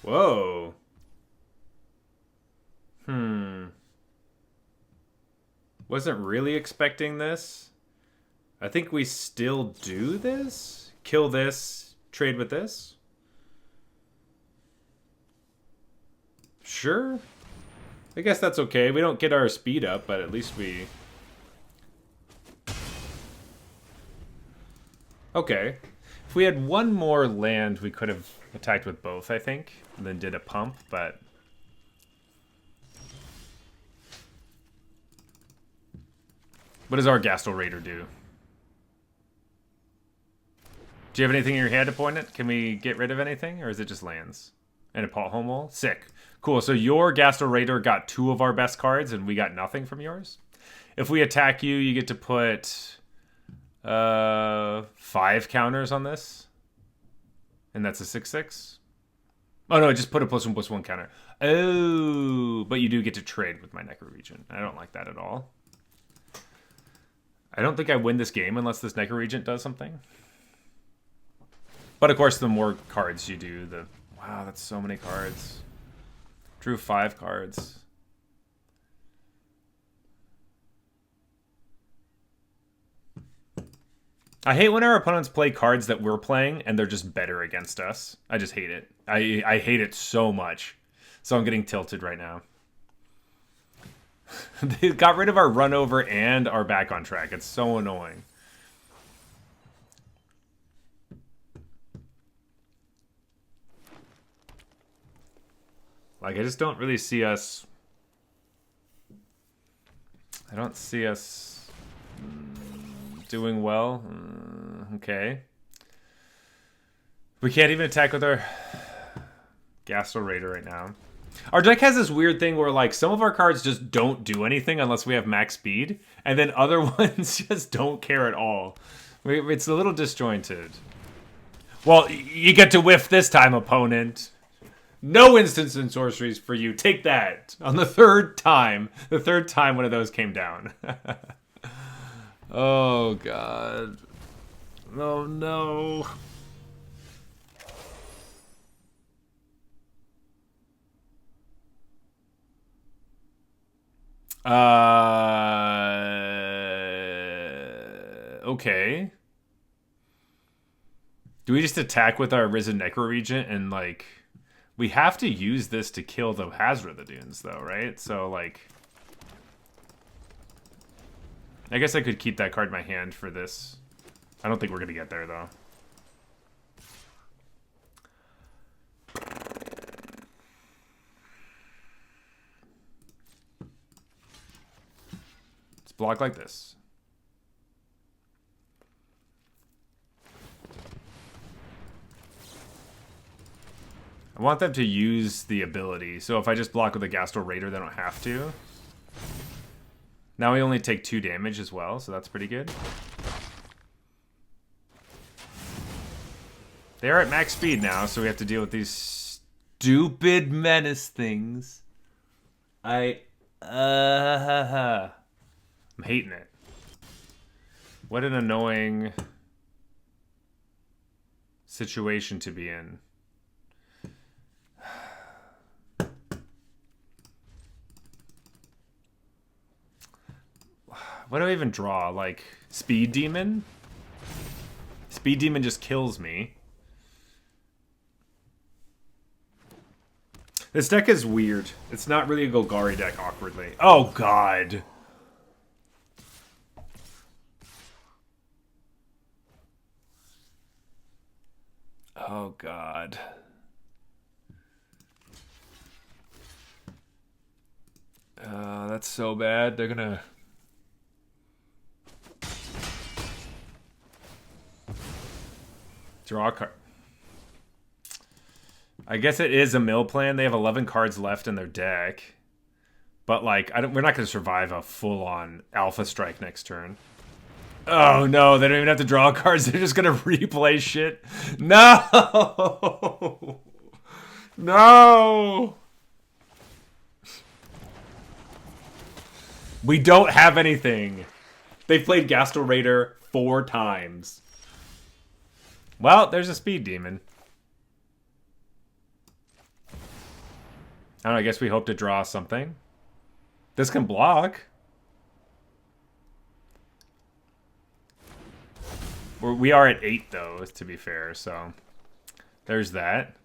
Whoa. Wasn't really expecting this. I think we still do this. Kill this. Trade with this. Sure. I guess that's okay. We don't get our speed up, but at least we... Okay. If we had one more land, we could have attacked with both, I think. And then did a pump, but... What does our Gastel Raider do? Do you have anything in your hand to point at? Can we get rid of anything? Or is it just lands? And a pothole mole? Sick. Cool, so your Gastel Raider got 2 of our best cards, and we got nothing from yours? If we attack you, you get to put... 5 counters on this. And that's a 6/6. Oh no, just put a +1/+1 counter. Oh, but you do get to trade with my Necro Regent. I don't like that at all. I don't think I win this game unless this Necro Regent does something. But of course, the more cards you do, the... Wow, that's so many cards. Drew 5 cards. I hate when our opponents play cards that we're playing and they're just better against us. I just hate it. I hate it so much. So I'm getting tilted right now. They got rid of our run over and our back on track. It's so annoying. Like, I just don't really see us... I don't see us doing well. Okay. We can't even attack with our Gastel Raider right now. Our deck has this weird thing where, like, some of our cards just don't do anything unless we have max speed, and then other ones just don't care at all. It's a little disjointed. Well, you get to whiff this time, opponent. No instants and sorceries for you. Take that. On the third time. The third time one of those came down. Oh, God. Oh, no. Okay. Do we just attack with our Risen Necro Regent and, like... We have to use this to kill the Hazra the Dunes, though, right? So, like... I guess I could keep that card in my hand for this. I don't think we're going to get there, though. Let's block like this. I want them to use the ability. So if I just block with a Gastel Raider, they don't have to. Now we only take 2 damage as well, so that's pretty good. They are at max speed now, so we have to deal with these stupid menace things. I'm hating it. What an annoying situation to be in. What do I even draw? Like, Speed Demon? Speed Demon just kills me. This deck is weird. It's not really a Golgari deck, awkwardly. Oh, God. Oh, God. That's so bad. They're gonna... Draw a card. I guess it is a mill plan. They have 11 cards left in their deck. But, like, we're not going to survive a full-on Alpha Strike next turn. Oh, no. They don't even have to draw cards. They're just going to replay shit. No! No! We don't have anything. They've played Gastel Raider 4 times. Well, there's a Speed Demon. I don't know, I guess we hope to draw something. This can block. We are at 8, though, to be fair, so... There's that.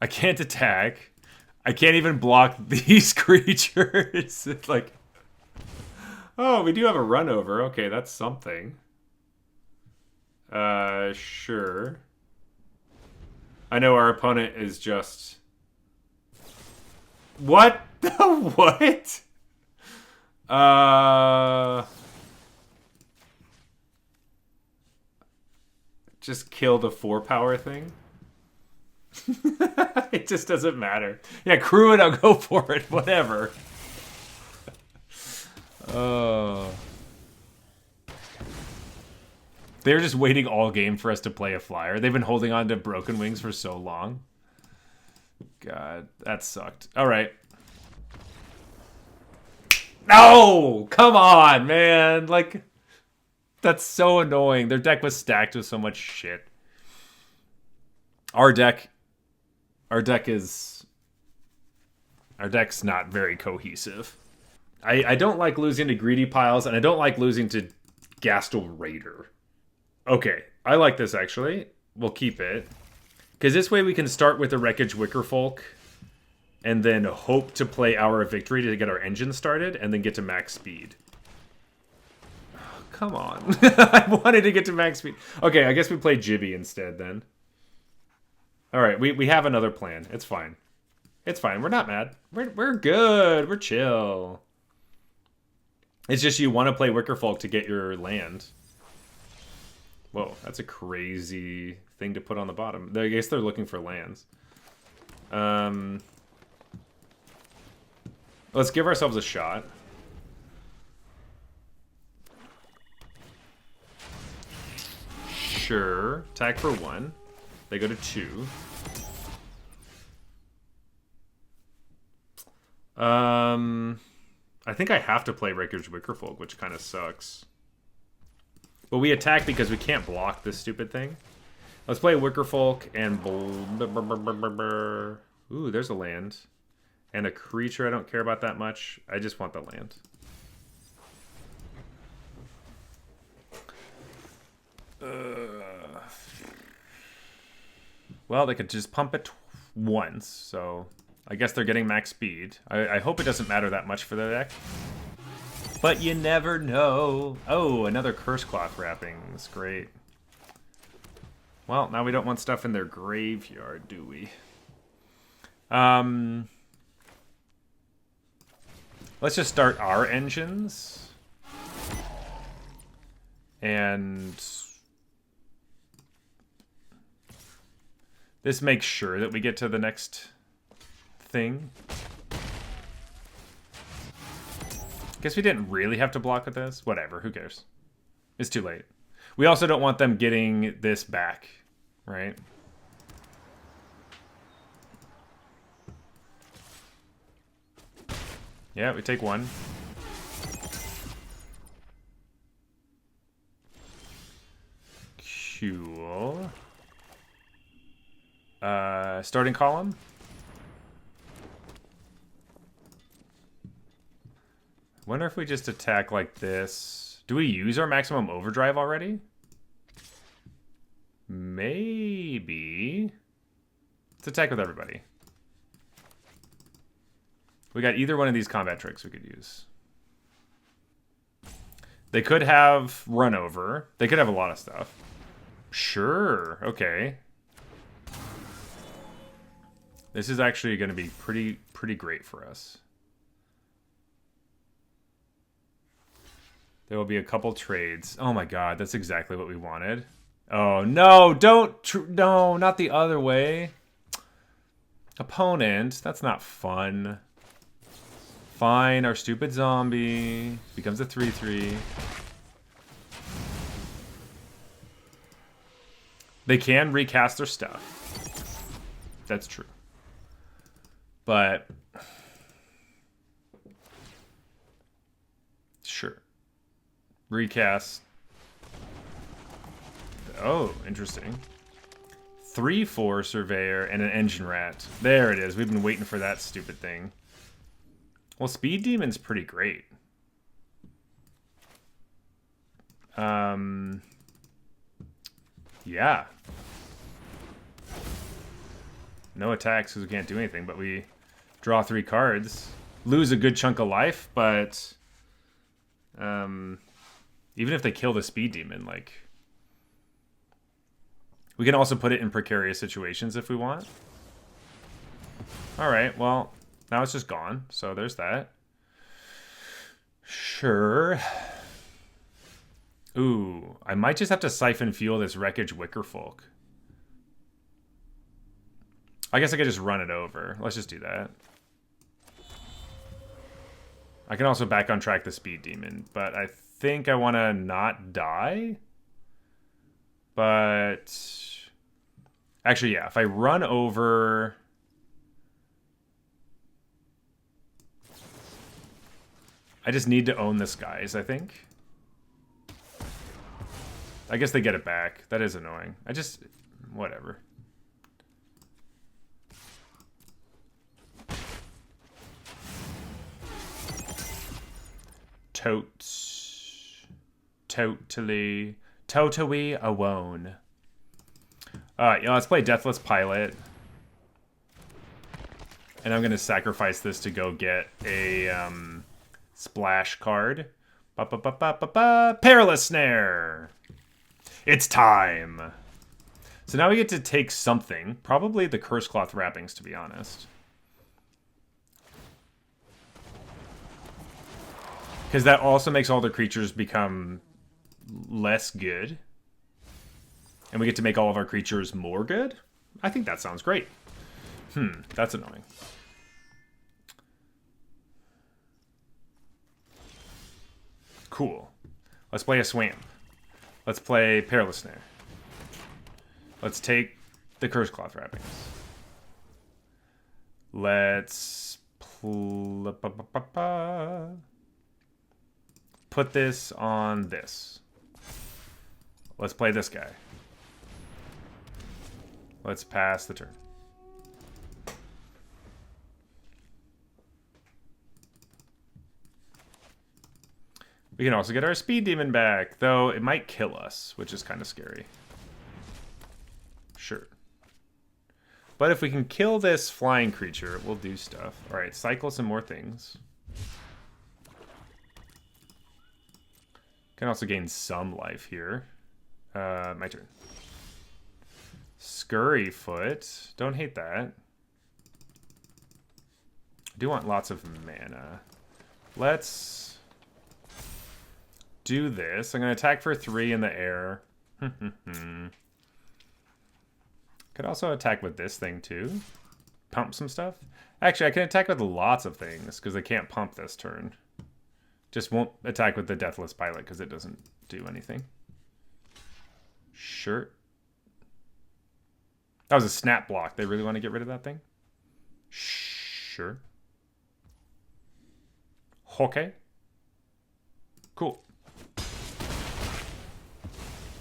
I can't attack. I can't even block these creatures. It's like... Oh, we do have a run over. Okay, that's something. Sure. I know our opponent is just... What? What? Just kill the 4-power thing? It just doesn't matter. Yeah, crew it, I'll go for it. Whatever. They're just waiting all game for us to play a flyer. They've been holding on to Broken Wings for so long. God, that sucked. All right. No! Come on, man! Like, that's so annoying. Their deck was stacked with so much shit. Our deck's not very cohesive. I don't like losing to Greedy Piles, and I don't like losing to Gastel Raider. Okay, I like this, actually. We'll keep it. Because this way we can start with the Wreckage Wickerfolk, and then hope to play Hour of Victory to get our engine started, and then get to max speed. Oh, come on. I wanted to get to max speed. Okay, I guess we play Jibby instead, then. Alright, we have another plan. It's fine. It's fine. We're not mad. We're good. We're chill. It's just you want to play Wickerfolk to get your land. Whoa, that's a crazy thing to put on the bottom. I guess they're looking for lands. Let's give ourselves a shot. Sure. Attack for 1. They go to 2. I think I have to play Raker's Wickerfolk, which kind of sucks. But we attack because we can't block this stupid thing. Let's play Wickerfolk and... Ooh, there's a land. And a creature I don't care about that much. I just want the land. Well, they could just pump it once, so... I guess they're getting max speed. I hope it doesn't matter that much for the deck. But you never know. Oh, another Curse Cloth Wrappings. Great. Well, now we don't want stuff in their graveyard, do we? Let's just start our engines. And... this makes sure that we get to the next... thing. Guess we didn't really have to block with this. Whatever, who cares? It's too late. We also don't want them getting this back, right? Yeah, we take 1. Cool. Starting column. Wonder if we just attack like this. Do we use our maximum overdrive already? Maybe. Let's attack with everybody. We got either one of these combat tricks we could use. They could have run over. They could have a lot of stuff. Sure. Okay. This is actually going to be pretty great for us. There will be a couple trades. Oh my god, that's exactly what we wanted. Oh no, no, not the other way. Opponent, that's not fun. Fine, our stupid zombie becomes a 3/3. They can recast their stuff. That's true. But... sure. Recast. Oh, interesting. 3/4 Surveyor and an Engine Rat. There it is. We've been waiting for that stupid thing. Well, Speed Demon's pretty great. Yeah. No attacks because we can't do anything, but we draw 3 cards. Lose a good chunk of life, but... even if they kill the Speed Demon, like... we can also put it in precarious situations if we want. Alright, well, now it's just gone, so there's that. Sure. Ooh, I might just have to Siphon Fuel this Wreckage Wickerfolk. I guess I could just run it over. Let's just do that. I can also back on track the Speed Demon, but I think I want to not die. But... actually, yeah, if I run over... I just need to own this, guys, I think. I guess they get it back. That is annoying. I just... whatever. Totally a wone. Alright, let's play Deathless Pilot. And I'm gonna sacrifice this to go get a splash card. Perilous Snare! It's time! So now we get to take something. Probably the Curse Cloth Wrappings, to be honest. Because that also makes all the creatures become less good. And we get to make all of our creatures more good? I think that sounds great. That's annoying. Cool. Let's play a Swamp. Let's play Perilous Snare. Let's take the Curse Cloth Wrappings. Let's put this on this. Let's play this guy. Let's pass the turn. We can also get our Speed Demon back, though it might kill us, which is kind of scary. Sure. But if we can kill this flying creature, it will do stuff. Alright, cycle some more things. Can also gain some life here. My turn. Scurryfoot. Don't hate that. I do want lots of mana. Let's do this. I'm going to attack for 3 in the air. Could also attack with this thing too. Pump some stuff. Actually, I can attack with lots of things because I can't pump this turn. Just won't attack with the Deathless Pilot because it doesn't do anything. Sure. That was a snap block. They really want to get rid of that thing? Sure. Okay. Cool.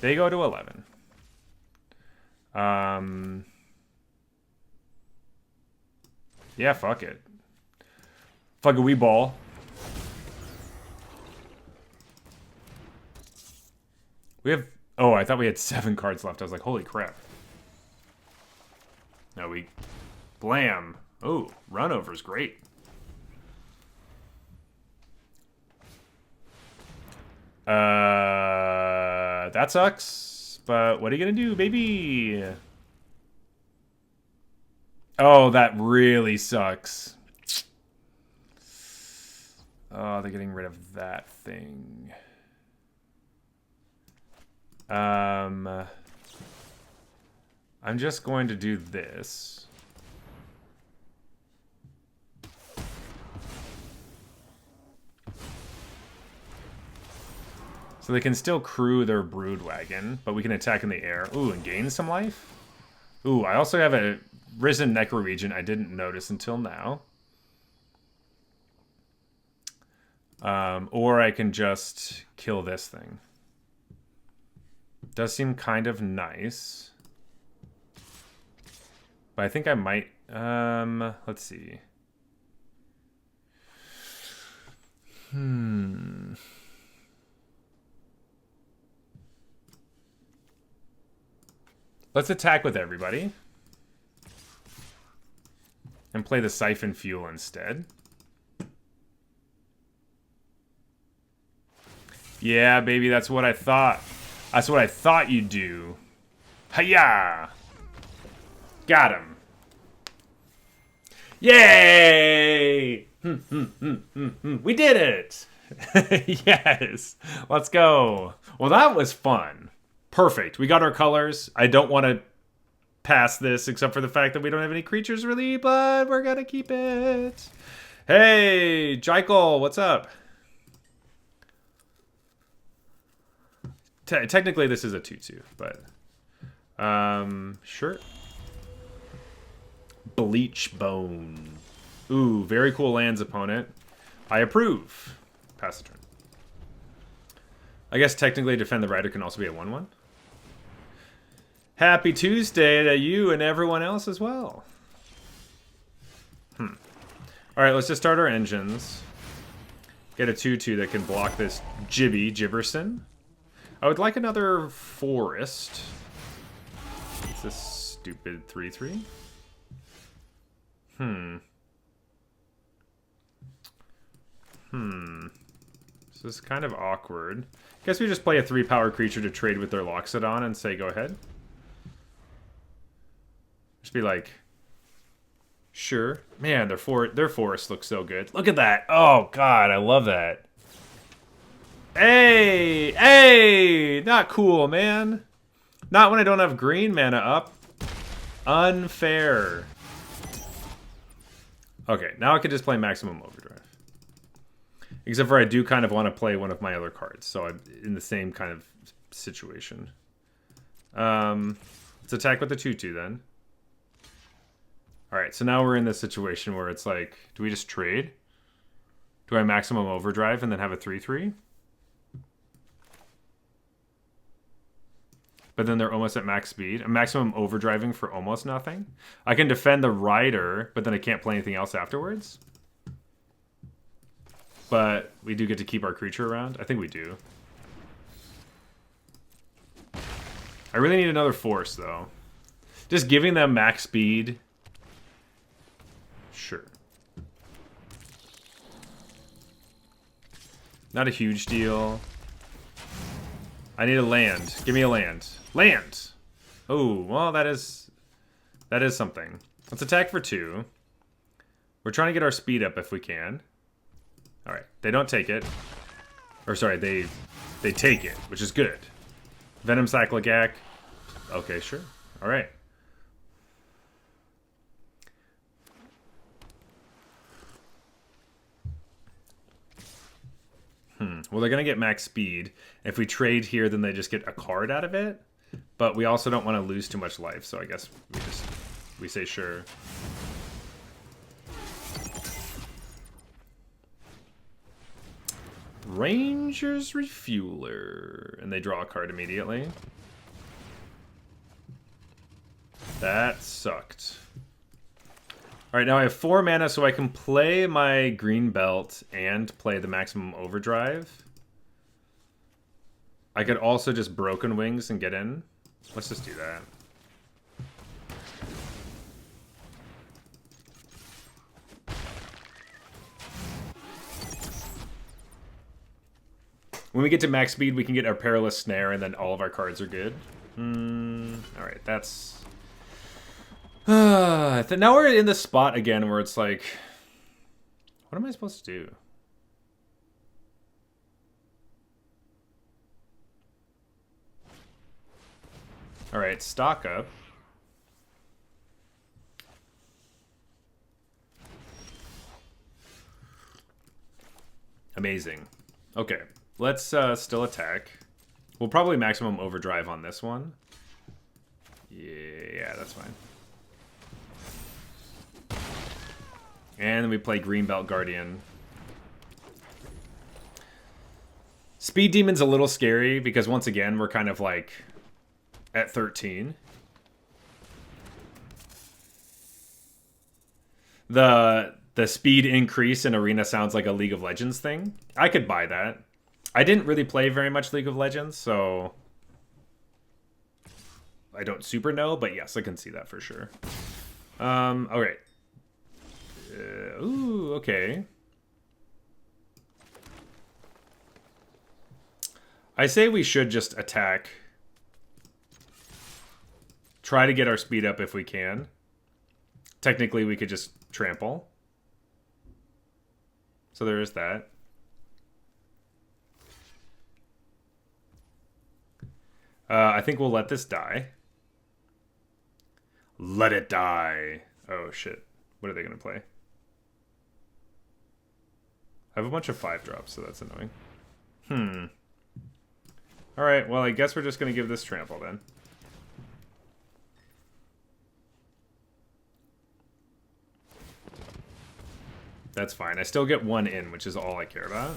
They go to 11. Yeah, fuck it. Fuck a wee ball. We have... Oh, I thought we had 7 cards left. I was like, holy crap. No, we... Blam. Oh, Runover's great. That sucks. But what are you gonna do, baby? Oh, that really sucks. Oh, they're getting rid of that thing. I'm just going to do this. So they can still crew their Brood Wagon, but we can attack in the air. Ooh, and gain some life? Ooh, I also have a Risen Necroregent I didn't notice until now. Or I can just kill this thing. Does seem kind of nice. But I think I might... let's see. Let's attack with everybody. And play the Siphon Fuel instead. Yeah, baby, that's what I thought. That's what I thought you'd do. Hiya! Got him. Yay! We did it! Yes! Let's go. Well, that was fun. Perfect. We got our colors. I don't want to pass this except for the fact that we don't have any creatures really, but we're gonna keep it. Hey, Jekyll, what's up? Technically, this is a 2/2, but sure. Bleach Bone. Ooh, very cool lands, opponent. I approve. Pass the turn. I guess technically Defend the Rider can also be a 1/1. Happy Tuesday to you and everyone else as well. All right, let's just start our engines. Get a 2/2 that can block this Gibberson. I would like another forest. It's a stupid 3/3. This is kind of awkward. Guess we just play a 3-power creature to trade with their Loxodon and say go ahead. Just be like, sure. Man, their forest looks so good. Look at that. Oh god, I love that. Hey! Hey! Not cool, man. Not when I don't have green mana up. Unfair. Okay, now I can just play Maximum Overdrive. Except for I do kind of want to play one of my other cards, so I'm in the same kind of situation. Let's attack with the 2/2 then. Alright, so now we're in this situation where it's like, do we just trade? Do I Maximum Overdrive and then have a 3/3? But then they're almost at max speed. I'm Maximum Overdriving for almost nothing. I can defend the Rider, but then I can't play anything else afterwards. But we do get to keep our creature around. I think we do. I really need another Force, though. Just giving them max speed. Sure. Not a huge deal. I need a land. Give me a land. Land! Oh, well, that is something. Let's attack for 2. We're trying to get our speed up if we can. Alright, they don't take it. Or, sorry, they take it, which is good. Venom Cyclogak. Okay, sure. Alright. Well, they're going to get max speed. If we trade here, then they just get a card out of it. But we also don't want to lose too much life, so I guess we say sure. Ranger's Refueler. And they draw a card immediately. That sucked. Alright, now I have 4 mana, so I can play my green belt and play the Maximum Overdrive. I could also just Broken Wings and get in. Let's just do that. When we get to max speed, we can get our Perilous Snare, and then all of our cards are good. Alright, that's... now we're in the spot again where it's like... What am I supposed to do? Alright, stock up. Amazing. Okay, let's still attack. We'll probably Maximum Overdrive on this one. Yeah, that's fine. And then we play Greenbelt Guardian. Speed Demon's a little scary because once again, we're kind of like at 13. The speed increase in Arena sounds like a League of Legends thing. I could buy that. I didn't really play very much League of Legends, so I don't super know, but yes, I can see that for sure. Okay. Ooh, okay. I say we should just attack. Try to get our speed up if we can. Technically, we could just trample. So there is that. I think we'll let this die. Let it die. Oh, shit. What are they going to play? I have a bunch of 5-drops, so that's annoying. Alright, well, I guess we're just going to give this trample, then. That's fine. I still get 1 in, which is all I care about.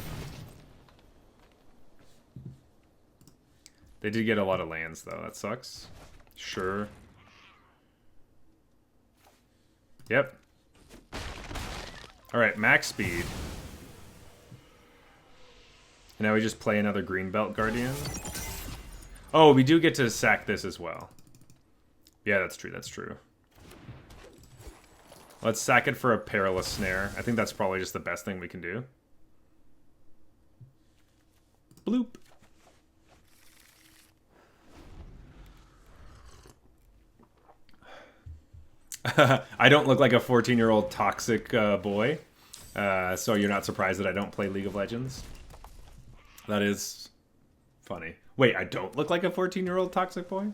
They did get a lot of lands, though. That sucks. Sure. Yep. Alright, max speed. And now we just play another Greenbelt Guardian. Oh, we do get to sack this as well. Yeah, that's true, that's true. Let's sack it for a Perilous Snare. I think that's probably just the best thing we can do. Bloop. I don't look like a 14-year-old toxic boy. So you're not surprised that I don't play League of Legends. That is funny. Wait, I don't look like a 14-year-old toxic boy?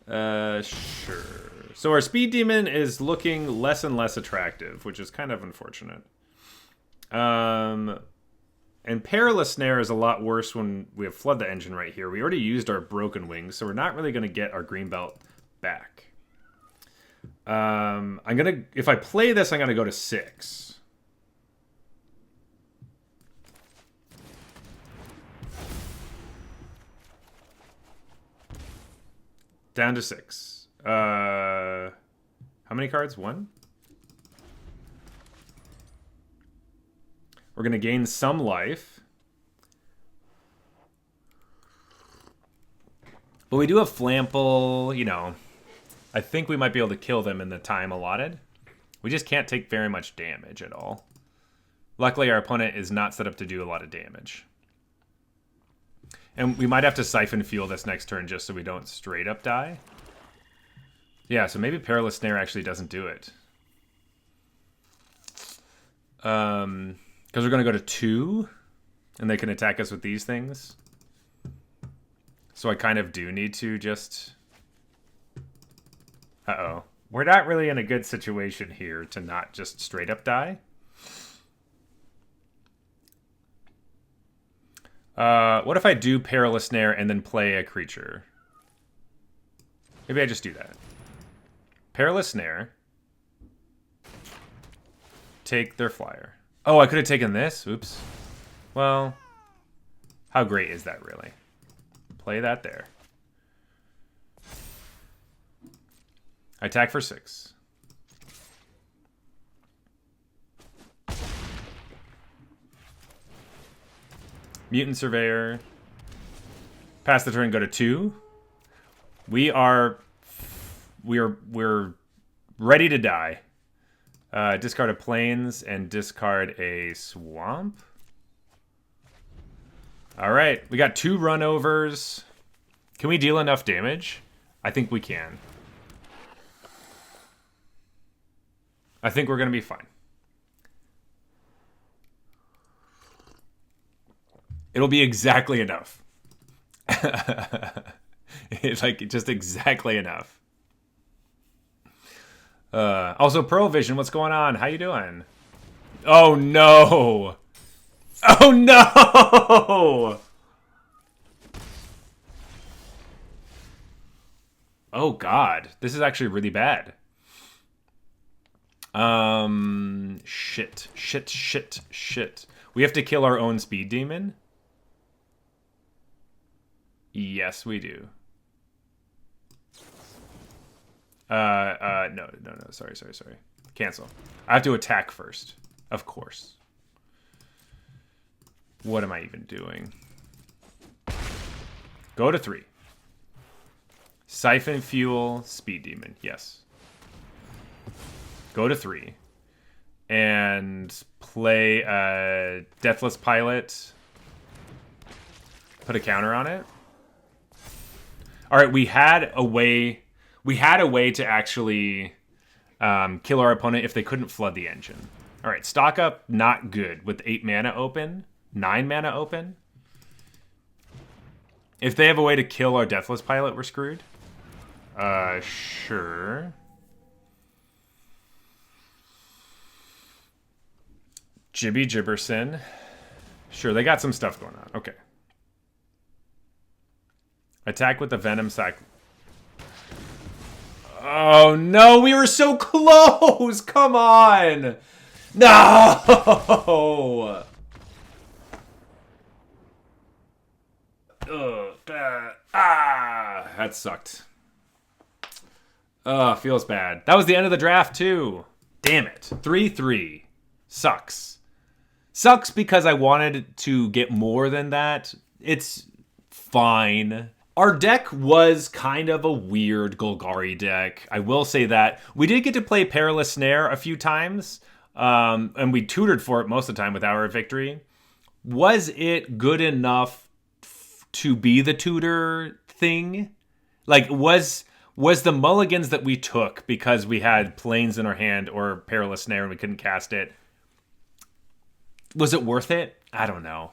Sure. So our speed demon is looking less and less attractive, which is kind of unfortunate. And Perilous Snare is a lot worse when we have Flood the Engine right here. We already used our Broken Wings, so we're not really going to get our green belt back. If I play this, I'm going to go to 6. Down to 6. How many cards? 1? We're going to gain some life. But we do have Flample, you know. I think we might be able to kill them in the time allotted. We just can't take very much damage at all. Luckily, our opponent is not set up to do a lot of damage. And we might have to Siphon Fuel this next turn just so we don't straight up die. Yeah, so maybe Perilous Snare actually doesn't do it. Because we're going to go to 2. And they can attack us with these things. So I kind of do need to just... Uh-oh. We're not really in a good situation here to not just straight up die. What if I do Perilous Snare and then play a creature? Maybe I just do that. Perilous Snare. Take their flyer. Oh, I could have taken this? Oops. Well, how great is that really? Play that there. I attack for 6. Mutant Surveyor. Pass the turn, go to 2. We're ready to die. Discard a Plains and discard a Swamp. All right, we got 2 runovers. Can we deal enough damage? I think we can. I think we're going to be fine. It'll be exactly enough. It's like just exactly enough. Also, Pearl Vision, what's going on? How you doing? Oh, no. Oh, no. Oh, God. This is actually really bad. Shit. We have to kill our own speed demon? Yes, we do. No. Sorry. Cancel. I have to attack first. Of course. What am I even doing? Go to 3. Siphon Fuel, Speed Demon. Yes. Go to 3. And play a Deathless Pilot. Put a counter on it. Alright, we had a way to actually kill our opponent if they couldn't flood the engine. Alright, stock up, not good. With 8 mana open, 9 mana open. If they have a way to kill our Deathless Pilot, we're screwed. Sure. Jibby Gibberson. Sure, they got some stuff going on. Okay. Attack with the Venom Sac. Oh, no, we were so close! Come on! No! That sucked. Feels bad. That was the end of the draft, too. Damn it. 3-3. Sucks. Sucks because I wanted to get more than that. It's fine. Our deck was kind of a weird Golgari deck. I will say that. We did get to play Perilous Snare a few times, and we tutored for it most of the time with our victory. Was it good enough to be the tutor thing? Like, was the mulligans that we took because we had Plains in our hand or Perilous Snare and we couldn't cast it, was it worth it? I don't know.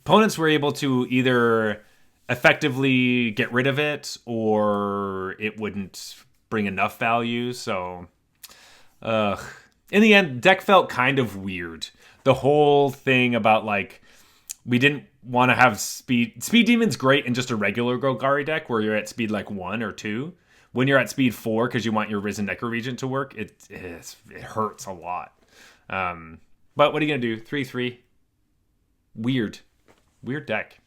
opponents were able to either effectively get rid of it or it wouldn't bring enough value. So, in the end, deck felt kind of weird. The whole thing about like we didn't want to have speed. Speed Demon's great in just a regular Golgari deck where you're at speed like 1 or 2. When you're at speed 4 because you want your Risen Necro Regent to work, it hurts a lot. But what are you gonna do? 3/3. Weird deck.